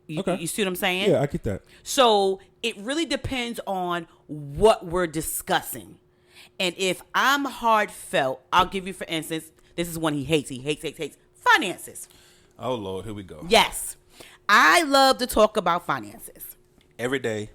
You see what I'm saying? Yeah, I get that. So it really depends on what we're discussing. And if I'm heartfelt, I'll give you, for instance, this is one he hates. He hates finances. Oh, Lord, here we go. Yes. I love to talk about finances. Every day,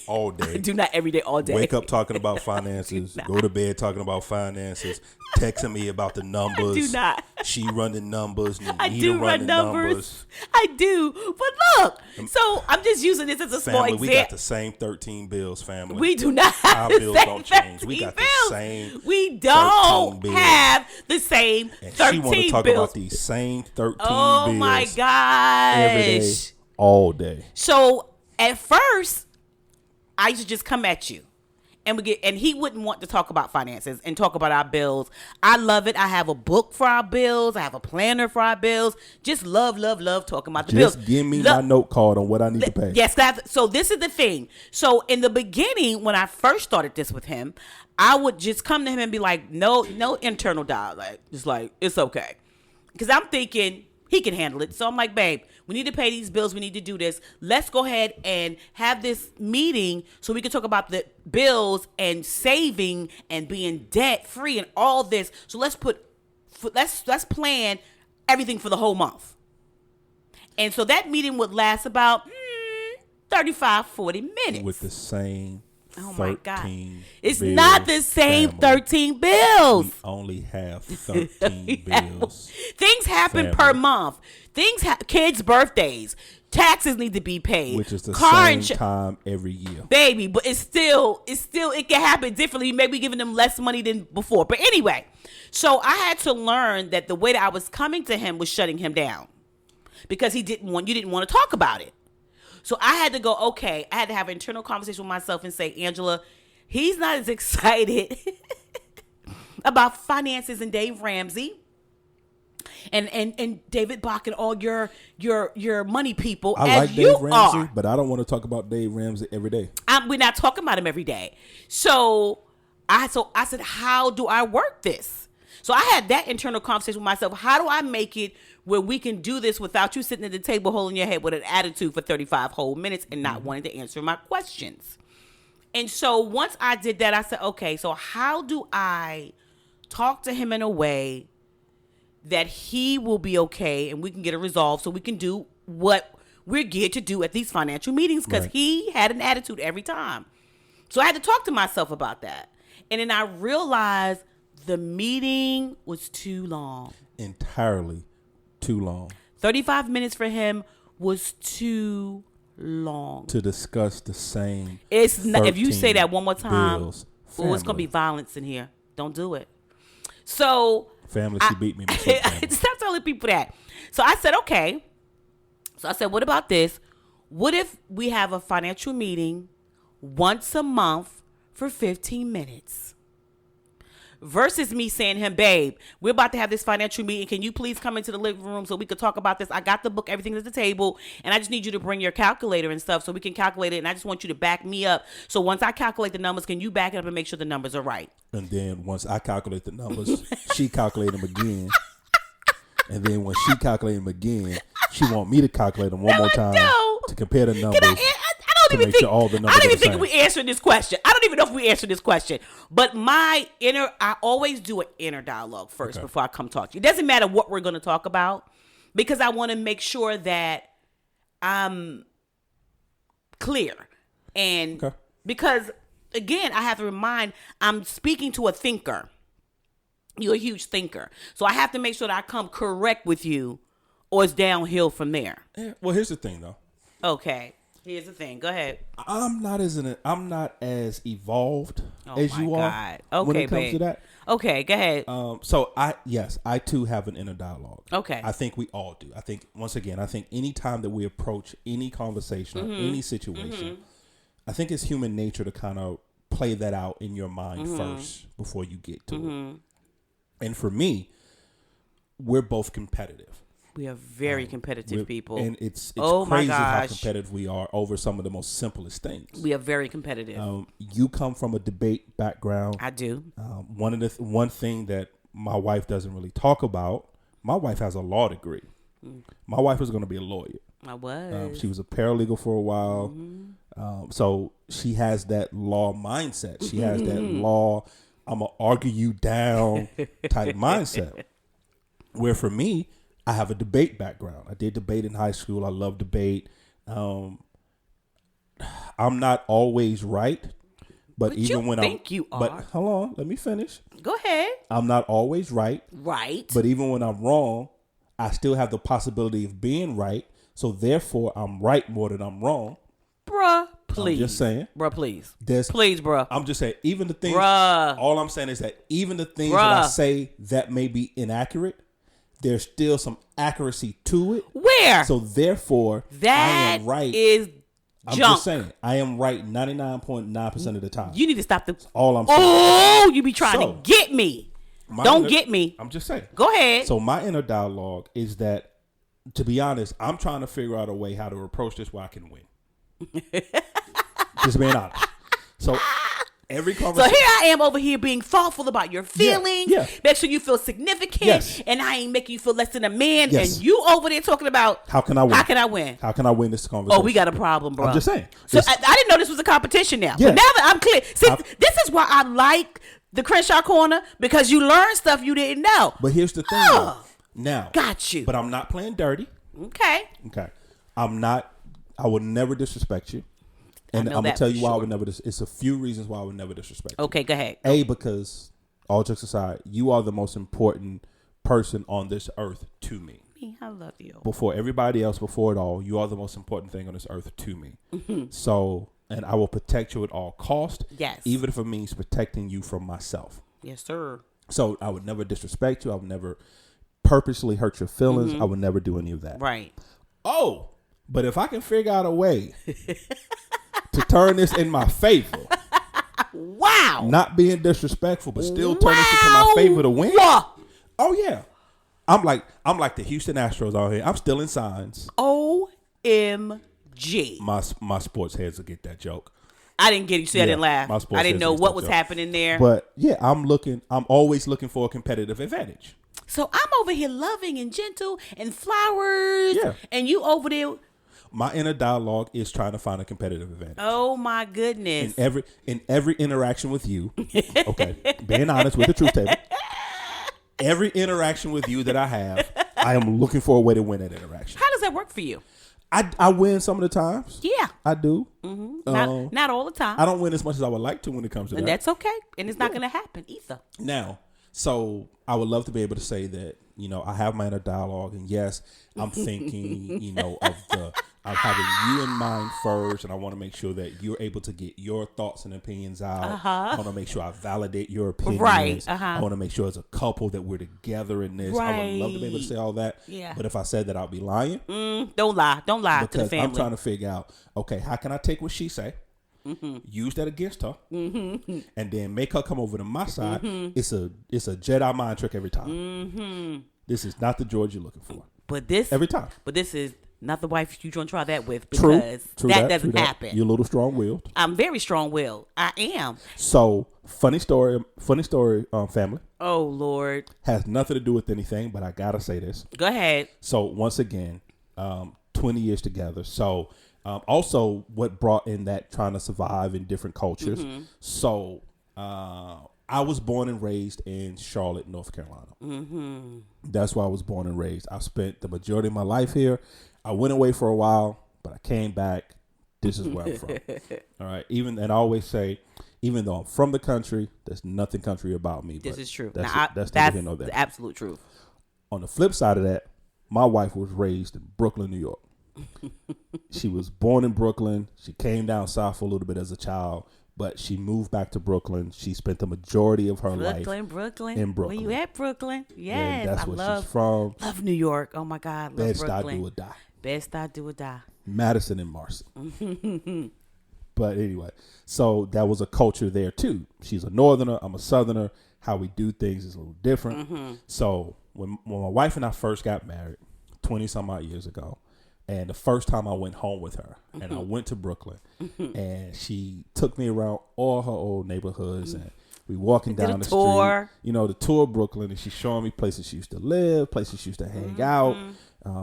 all day. I do not every day, all day. Wake up talking about finances. Go to bed talking about finances. Texting me about the numbers. I do not. She run the numbers. I do run numbers. I do. But look, so I'm just using this as a small example. We got the same 13 bills, family. We do not have Our the bills same don't change. 13 We got bills. the same We don't have the same 13 bills. And she want to talk about these same 13 bills. Oh my gosh. Every day, all day. So at first, I used to just come at you. And he wouldn't want to talk about finances and talk about our bills. I love it. I have a book for our bills. I have a planner for our bills. Just love talking about the bills. Just give me my note card on what I need to pay. Yes, so this is the thing. So in the beginning, when I first started this with him, I would just come to him and be like, no internal dialogue. Just like, it's okay. Because I'm thinking he can handle it. So I'm like, babe, we need to pay these bills. We need to do this. Let's go ahead and have this meeting so we can talk about the bills and saving and being debt free and all this. So let's plan everything for the whole month. And so that meeting would last about 35, 40 minutes. With the same Oh my God. 13 It's bills, not the same family. 13 bills. We only have 13 bills. Things happen Family. per month. Kids' birthdays, taxes need to be paid. Which is the Car same time every year. baby, but it can happen differently. Maybe giving them less money than before. But anyway, so I had to learn that the way that I was coming to him was shutting him down because you didn't want to talk about it. So I had to go, okay, I had to have an internal conversation with myself and say, Angela, he's not as excited about finances and Dave Ramsey and David Bach and all your money people I as like you Dave Ramsey, are. but I don't want to talk about Dave Ramsey every day. We're not talking about him every day. So I said, how do I work this? So I had that internal conversation with myself. How do I make it where we can do this without you sitting at the table holding your head with an attitude for 35 whole minutes and not wanting to answer my questions? And so once I did that, I said, okay, so how do I talk to him in a way that he will be okay and we can get it resolved so we can do what we're geared to do at these financial meetings? Because he had an attitude every time. So I had to talk to myself about that. And then I realized the meeting was too long. Entirely too long. 35 minutes for him was too long. To discuss the same. It's not, if you say that one more time, bills, it's going to be violence in here. Don't do it. So family, she beat me. Stop telling people that. So I said, okay. So I said, what about this? What if we have a financial meeting once a month for 15 minutes? Versus me saying to him, babe, we're about to have this financial meeting. Can you please come into the living room so we could talk about this? I got the book, everything's at the table, and I just need you to bring your calculator and stuff so we can calculate it. And I just want you to back me up. So once I calculate the numbers, can you back it up and make sure the numbers are right? And then once I calculate the numbers, she calculate them again. And then when she calculate them again, she want me to calculate them one more time to compare the numbers. I don't even think we answered this question. I don't even know if we answered this question. But I always do an inner dialogue first before I come talk to you. It doesn't matter what we're going to talk about because I want to make sure that I'm clear. And because, again, I have to remind, I'm speaking to a thinker. You're a huge thinker. So I have to make sure that I come correct with you or it's downhill from there. Yeah, well, here's the thing, though. Okay. Here's the thing. Go ahead. I'm not as evolved as you are when it comes to that. Okay, go ahead. So I too have an inner dialogue. Okay. I think we all do. I think any time that we approach any conversation or any situation, I think it's human nature to kind of play that out in your mind first before you get to it. And for me, we're both competitive. We are very competitive people. And it's crazy how competitive we are over some of the most simplest things. We are very competitive. You come from a debate background. I do. One thing that my wife doesn't really talk about, my wife has a law degree. My wife was going to be a lawyer. I was. She was a paralegal for a while. So she has that law mindset. She has that law, I'm going to argue you down type mindset. Where for me, I have a debate background. I did debate in high school. I love debate. I'm not always right, but even when you are. But hold on, let me finish. Go ahead. I'm not always right. Right. But even when I'm wrong, I still have the possibility of being right. So therefore, I'm right more than I'm wrong. Bruh, please. I'm just saying. Bruh, please. Please, bruh. I'm just saying, even the things. Bruh. All I'm saying is that even the things that I say that may be inaccurate, there's still some accuracy to it. Where? So therefore, I am right. I'm junk. just saying, I am right 99.9% of the time. You need to stop the. All I'm saying. Oh, you be trying to get me. Don't get me. I'm just saying. Go ahead. So my inner dialogue is that, to be honest, I'm trying to figure out a way how to approach this where I can win. Just being honest. So every conversation. So here I am over here being thoughtful about your feelings. Yeah. Make sure you feel significant. Yes. And I ain't making you feel less than a man. Yes. And you over there talking about how can I win? How can I win? How can I win this conversation? Oh, we got a problem, bro. I'm just saying. So I didn't know this was a competition now. Yeah. But now that I'm clear. See, this is why I like the Crenshaw Corner, because you learn stuff you didn't know. But here's the thing. Though. Now. Got you. But I'm not playing dirty. Okay. I'm not I would never disrespect you. And I'm going to tell you why I would never it's a few reasons why I would never disrespect you. Okay, go ahead. A, because all jokes aside, you are the most important person on this earth to me. I love you. Before everybody else, before it all, you are the most important thing on this earth to me. So, and I will protect you at all cost. Yes. Even if it means protecting you from myself. Yes, sir. So I would never disrespect you. I would never purposely hurt your feelings. I would never do any of that. Right. Oh, but if I can figure out a way to turn this in my favor. Wow. Not being disrespectful, but still turn this into my favor to win. Oh yeah. I'm like the Houston Astros out here. I'm still in signs. OMG. My sports heads will get that joke. I didn't get it. So I didn't laugh. I didn't know what was happening there. But yeah, I'm always looking for a competitive advantage. So I'm over here loving and gentle and flowers. Yeah. And you over there. My inner dialogue is trying to find a competitive advantage. Oh my goodness. In every interaction with you, okay, being honest with the truth table. Every interaction with you that I have, I am looking for a way to win that interaction. How does that work for you? I win some of the times. Yeah. I do. Mm-hmm. Not all the time. I don't win as much as I would like to when it comes to that. And that's okay. And it's not going to happen either. Now, so I would love to be able to say that, I have my inner dialogue. And yes, I'm thinking, I'm having you in mind first, and I want to make sure that you're able to get your thoughts and opinions out. I want to make sure I validate your opinions. Right. I want to make sure as a couple that we're together in this. Right. I would love to be able to say all that. Yeah. But if I said that, I'll be lying. Don't lie to the family. I'm trying to figure out, okay, how can I take what she say, use that against her, and then make her come over to my side? It's a Jedi mind trick every time. This is not the George you're looking for. But this every time. But this is not the wife you don't try that with, because that doesn't happen. You're a little strong-willed. I'm very strong-willed. I am. So funny story, family. Oh Lord. Has nothing to do with anything, but I gotta say this. Go ahead. So once again, 20 years together. So also what brought in that trying to survive in different cultures. So I was born and raised in Charlotte, North Carolina. That's where I was born and raised. I spent the majority of my life here. I went away for a while, but I came back. This is where I'm from. All right. And I always say, even though I'm from the country, there's nothing country about me. This is true. That's the absolute truth. On the flip side of that, my wife was raised in Brooklyn, New York. She was born in Brooklyn. She came down south for a little bit as a child, but she moved back to Brooklyn. She spent the majority of her life in Brooklyn. Where you at, Brooklyn? Yes, that's where she's from. Love New York. Oh my God, love Best Brooklyn. I do or die. Best I do or die. Madison and Marcy. But anyway, so that was a culture there too. She's a northerner. I'm a southerner. How we do things is a little different. So when my wife and I first got married, 20 some odd years ago, and the first time I went home with her, and I went to Brooklyn, and she took me around all her old neighborhoods, and we walking down the tour. Street, the tour of Brooklyn, and she's showing me places she used to live, places she used to hang out,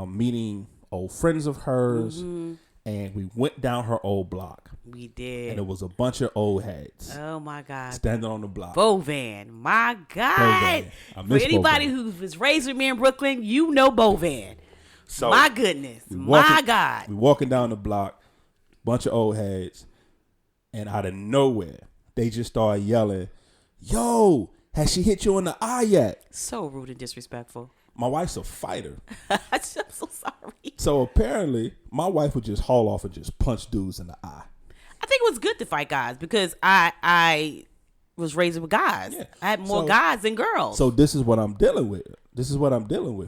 meeting old friends of hers, and we went down her old block. We did. And it was a bunch of old heads. Oh my God. Standing on the block. Bovan. My God. Bovan. I miss For anybody Bovan. who was raised with me in Brooklyn, you know Bovan. So my goodness. My God. We walking down the block, bunch of old heads, and out of nowhere, they just started yelling, "Yo, has she hit you in the eye yet?" So rude and disrespectful. My wife's a fighter. I'm so sorry. So apparently, my wife would just haul off and just punch dudes in the eye. I think it was good to fight guys because I was raised with guys. Yeah. I had more guys than girls. So this is what I'm dealing with.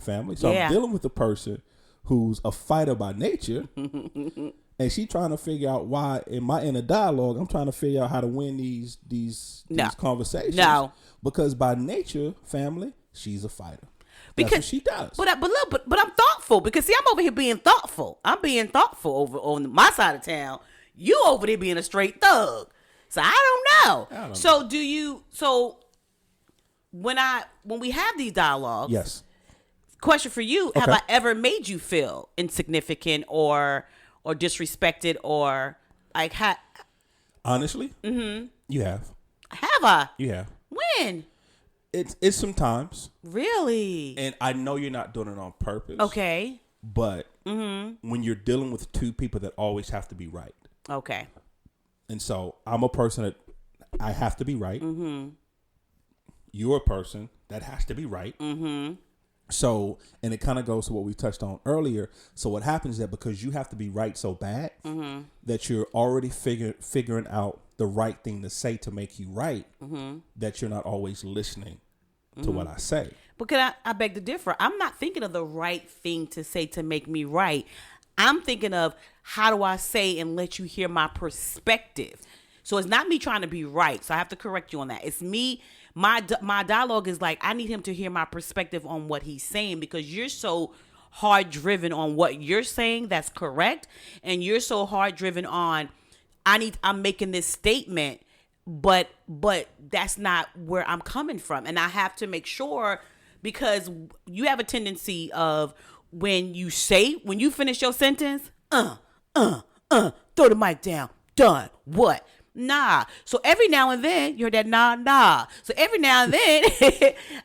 Family. So I'm dealing with a person who's a fighter by nature. And she trying to figure out why, in my inner dialogue, I'm trying to figure out how to win these conversations. No. Because by nature, family, she's a fighter. That's what she does. But I'm thoughtful because see, I'm over here being thoughtful. I'm being thoughtful over on my side of town. You over there being a straight thug. So I don't know. So do you? So when we have these dialogues, yes. Question for you: have I ever made you feel insignificant or disrespected or like? Honestly, you have. Have I? You have. When? It's sometimes. Really? And I know you're not doing it on purpose. Okay. But when you're dealing with two people that always have to be right. Okay. And so I'm a person that I have to be right. You're a person that has to be right. So, and it kind of goes to what we touched on earlier. So what happens is that because you have to be right so bad that you're already figuring out the right thing to say to make you right, that you're not always listening to what I say. But I beg to differ. I'm not thinking of the right thing to say to make me right. I'm thinking of how do I say and let you hear my perspective. So it's not me trying to be right. So I have to correct you on that. It's me. My dialogue is like, I need him to hear my perspective on what he's saying, because you're so hard driven on what you're saying that's correct, and you're so hard driven on I'm making this statement, but that's not where I'm coming from. And I have to make sure, because you have a tendency of when you finish your sentence, throw the mic down, done, what? Nah. So every now and then, you're that nah. So every now and then,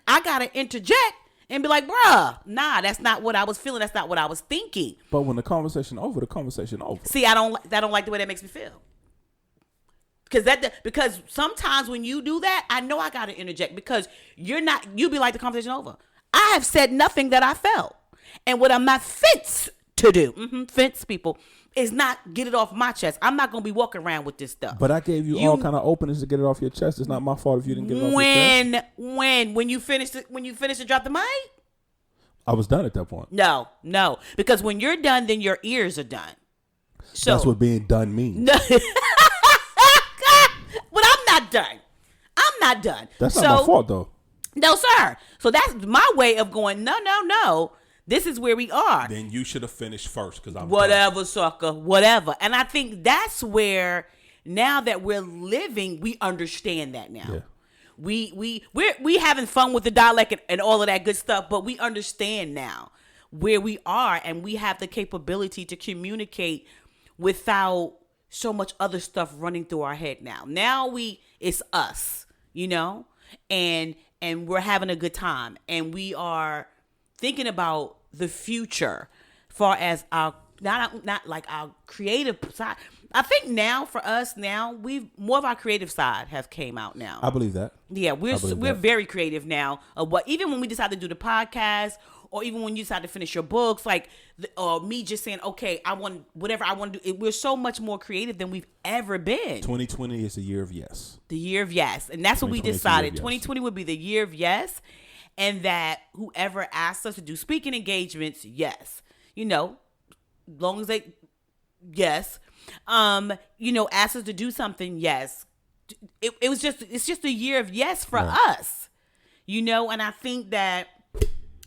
I got to interject and be like, bruh, nah, that's not what I was feeling. That's not what I was thinking. But when the conversation over. See, I don't like the way that makes me feel. Because sometimes when you do that, I know I got to interject, because you be like, the conversation over. I have said nothing that I felt. And what I'm not fit to do, fence people, is not get it off my chest. I'm not going to be walking around with this stuff. But I gave you all kind of openings to get it off your chest. It's not my fault if you didn't get it off your chest. When you finish to drop the mic? I was done at that point. No. Because when you're done, then your ears are done. So that's what being done means. No. But I'm not done. That's not my fault, though. No, sir. So that's my way of going, no. This is where we are. Then you should have finished first, because I'm whatever, done. Sucker, whatever. And I think that's where, now that we're living, we understand that now. Yeah. We having fun with the dialect and all of that good stuff, but we understand now where we are, and we have the capability to communicate without so much other stuff running through our head now. Now it's us, and we're having a good time, and we are thinking about the future, far as our not like our creative side. I think now for us, more of our creative side has came out now. I believe that. Yeah, we're very creative now. Even when we decide to do the podcast, or even when you decide to finish your books, or me just saying, okay, I want whatever I want to do. We're so much more creative than we've ever been. 2020 is the year of yes. The year of yes, and that's what we decided. 2020 would be the year of yes. And that whoever asks us to do speaking engagements, yes. Long as they, yes. Ask us to do something, yes. It's just a year of yes for us. And I think that,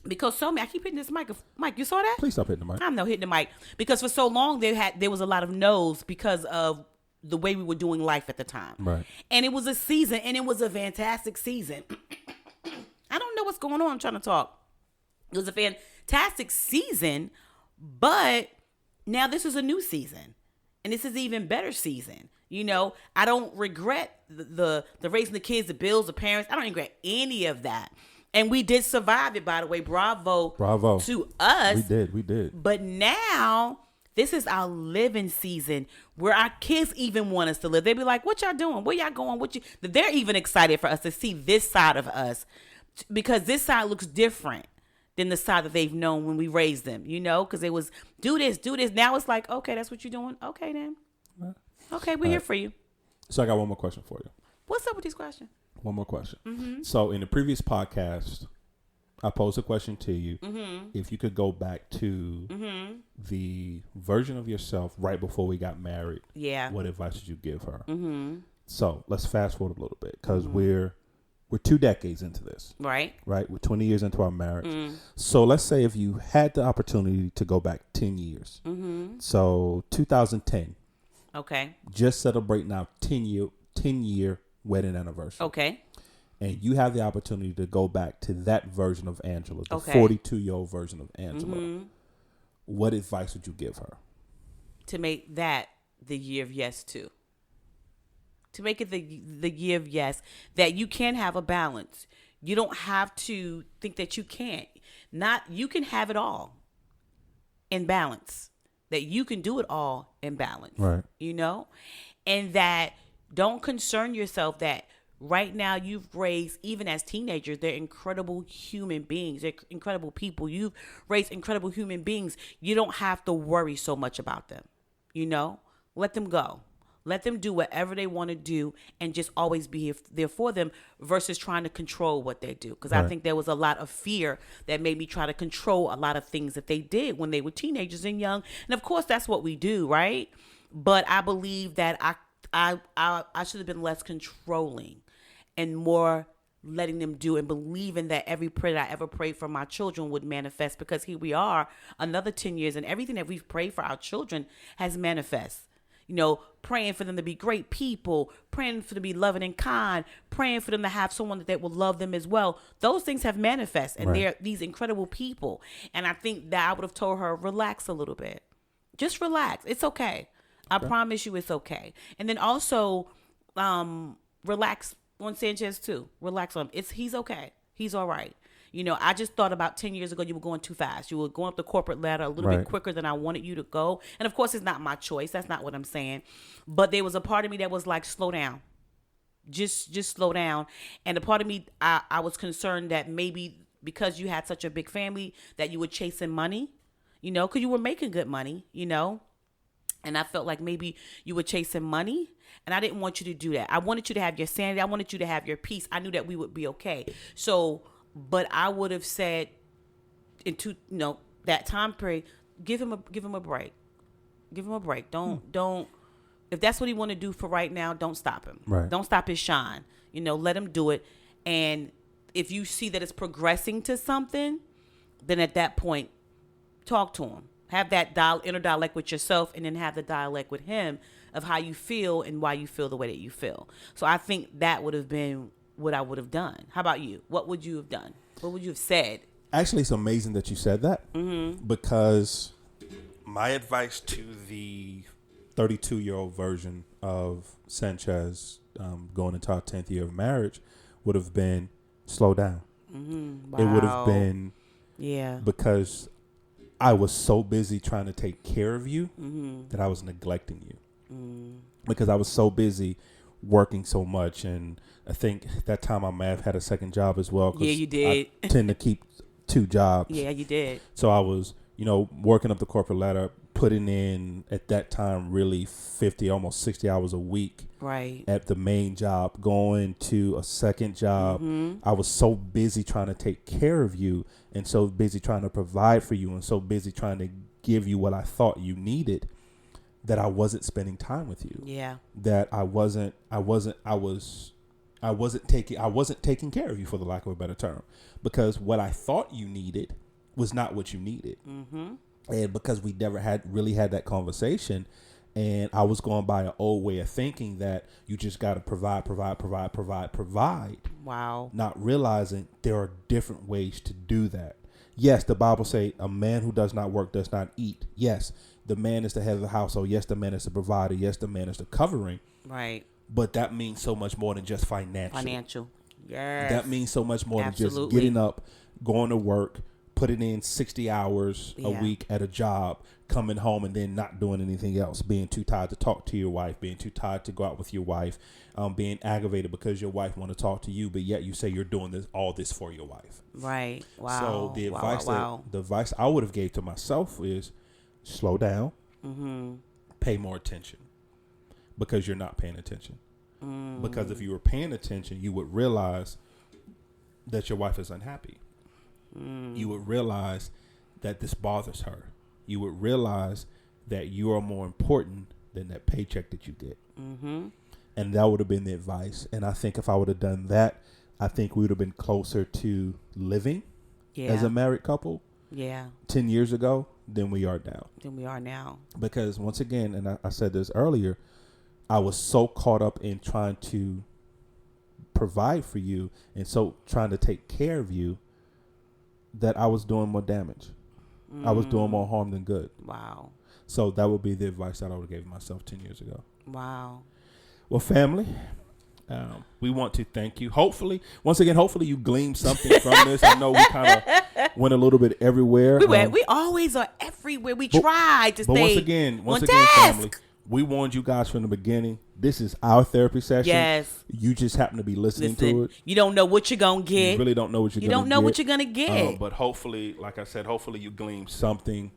because I keep hitting this mic. Mike, you saw that? Please stop hitting the mic. I'm hitting the mic. Because for so long, there was a lot of no's because of the way we were doing life at the time. Right. And it was a season, and it was a fantastic season. I don't know what's going on. I'm trying to talk. It was a fantastic season, but now this is a new season, and this is an even better season. I don't regret the raising the kids, the bills, the parents. I don't regret any of that. And we did survive it, by the way. Bravo to us. We did. But now this is our living season, where our kids even want us to live. They be like, what y'all doing? Where y'all going? They're even excited for us to see this side of us, because this side looks different than the side that they've known when we raised them, because it was do this. Now it's like, okay, that's what you're doing. Okay, then. Okay, we're here for you. So I got one more question for you. What's up with these questions? One more question. Mm-hmm. So in the previous podcast, I posed a question to you. Mm-hmm. If you could go back to the version of yourself right before we got married, what advice would you give her? Mm-hmm. So let's fast forward a little bit, because we're 2 decades into this. Right. We're 20 years into our marriage. Mm. So let's say if you had the opportunity to go back 10 years. Mm-hmm. So 2010. Okay. Just celebrating our 10-year wedding anniversary. Okay. And you have the opportunity to go back to that version of Angela, the 42-year-old version of Angela. Mm-hmm. What advice would you give her? To make that the year of yes, too. To make it the year of yes, that you can have a balance. You don't have to think that you can't. You can have it all. in balance, that you can do it all in balance, Right. you know, and that don't concern yourself that right now you've raised, even as teenagers, they're incredible human beings. They're incredible people. You've raised incredible human beings. You don't have to worry so much about them, you know, let them go. Let them do whatever they want to do and just always be there for them versus trying to control what they do. Because I think there was a lot of fear that made me try to control a lot of things that they did when they were teenagers and young. And of course, that's what we do, right? But I believe that I should have been less controlling and more letting them do and believing that every prayer that I ever prayed for my children would manifest, because here we are another 10 years and everything that we've prayed for our children has manifest. You know, praying for them to be great people, praying for them to be loving and kind, praying for them to have someone that will love them as well. Those things have manifest, and they're these incredible people. And I think that I would have told her, relax a little bit. Just relax. It's okay. I promise you it's okay. And then also relax on Sanchez too. Relax on him. He's okay. He's all right. You know, I just thought about 10 years ago, you were going too fast. You were going up the corporate ladder a little bit quicker than I wanted you to go. And of course, it's not my choice. That's not what I'm saying. But there was a part of me that was like, slow down. Just slow down. And a part of me, I was concerned that maybe because you had such a big family that you were chasing money, you know, because you were making good money, you know. And I felt like maybe you were chasing money. And I didn't want you to do that. I wanted you to have your sanity. I wanted you to have your peace. I knew that we would be okay. So, but I would have said that time period, give him a break. Give him a break. Don't if that's what he want to do for right now, don't stop him. Right. Don't stop his shine. You know, let him do it. And if you see that it's progressing to something, then at that point, talk to him. Have that inner dialect with yourself, and then have the dialect with him of how you feel and why you feel the way that you feel. So I think that would have been what I would have done. How about you? What would you have done? What would you have said? Actually, it's amazing that you said that, because my advice to the 32-year-old version of Sanchez going into our 10th year of marriage would have been slow down. Wow. It would have been because I was so busy trying to take care of you that I was neglecting you. Because I was so busy working so much, and I think that time I may have had a second job as well. Yeah, you did. I tend to keep two jobs. Yeah, you did. So I was, working up the corporate ladder, putting in at that time really 50, almost 60 hours a week. Right. At the main job, going to a second job. I was so busy trying to take care of you, and so busy trying to provide for you, and so busy trying to give you what I thought you needed, that I wasn't spending time with you. Yeah. That I wasn't taking care of you, for the lack of a better term, because what I thought you needed was not what you needed. And because we never had that conversation, and I was going by an old way of thinking that you just got to provide. Wow. Not realizing there are different ways to do that. Yes, the Bible say a man who does not work does not eat. Yes, the man is the head of the household. Yes, the man is the provider. Yes, the man is the covering. Right. But that means so much more than just Financial. Yes. That means so much more than just Absolutely. getting up, going to work, putting in 60 hours a week at a job, coming home and then not doing anything else, being too tired to talk to your wife, being too tired to go out with your wife, being aggravated because your wife want to talk to you, but yet you say you're doing all this for your wife. Right. Wow. So the advice wow. the advice I would have gave to myself is slow down, pay more attention, because you're not paying attention. Because if you were paying attention, you would realize that your wife is unhappy. You would realize that this bothers her. You would realize that you are more important than that paycheck that you get. And that would have been the advice. And I think if I would have done that, I think we would have been closer to living as a married couple 10 years ago than we are now. Because once again, and I said this earlier, I was so caught up in trying to provide for you and so trying to take care of you that I was doing more damage. I was doing more harm than good. Wow. So that would be the advice that I would have gave myself 10 years ago. Wow. Well, family, We want to thank you. Hopefully you gleaned something from this. I know we kind of went a little bit everywhere. We always are everywhere. We try to stay. But once again, family, we warned you guys from the beginning. This is our therapy session. Yes. You just happen to be listening to it. You don't know what you're going to get. You really don't know what you're going to get. You don't know what you're going to get. But hopefully, like I said, hopefully you gleaned something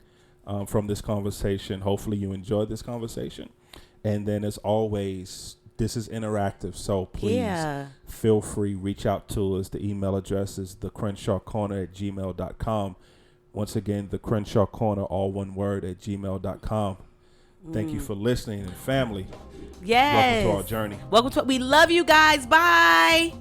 from this conversation. Hopefully you enjoyed this conversation. And then as always, this is interactive. So please feel free, reach out to us. The email address is thecrenshawcorner@gmail.com. Once again, the Crenshaw Corner, all one word, @gmail.com. Thank you for listening, and family. Yes. Welcome to our journey. We love you guys. Bye.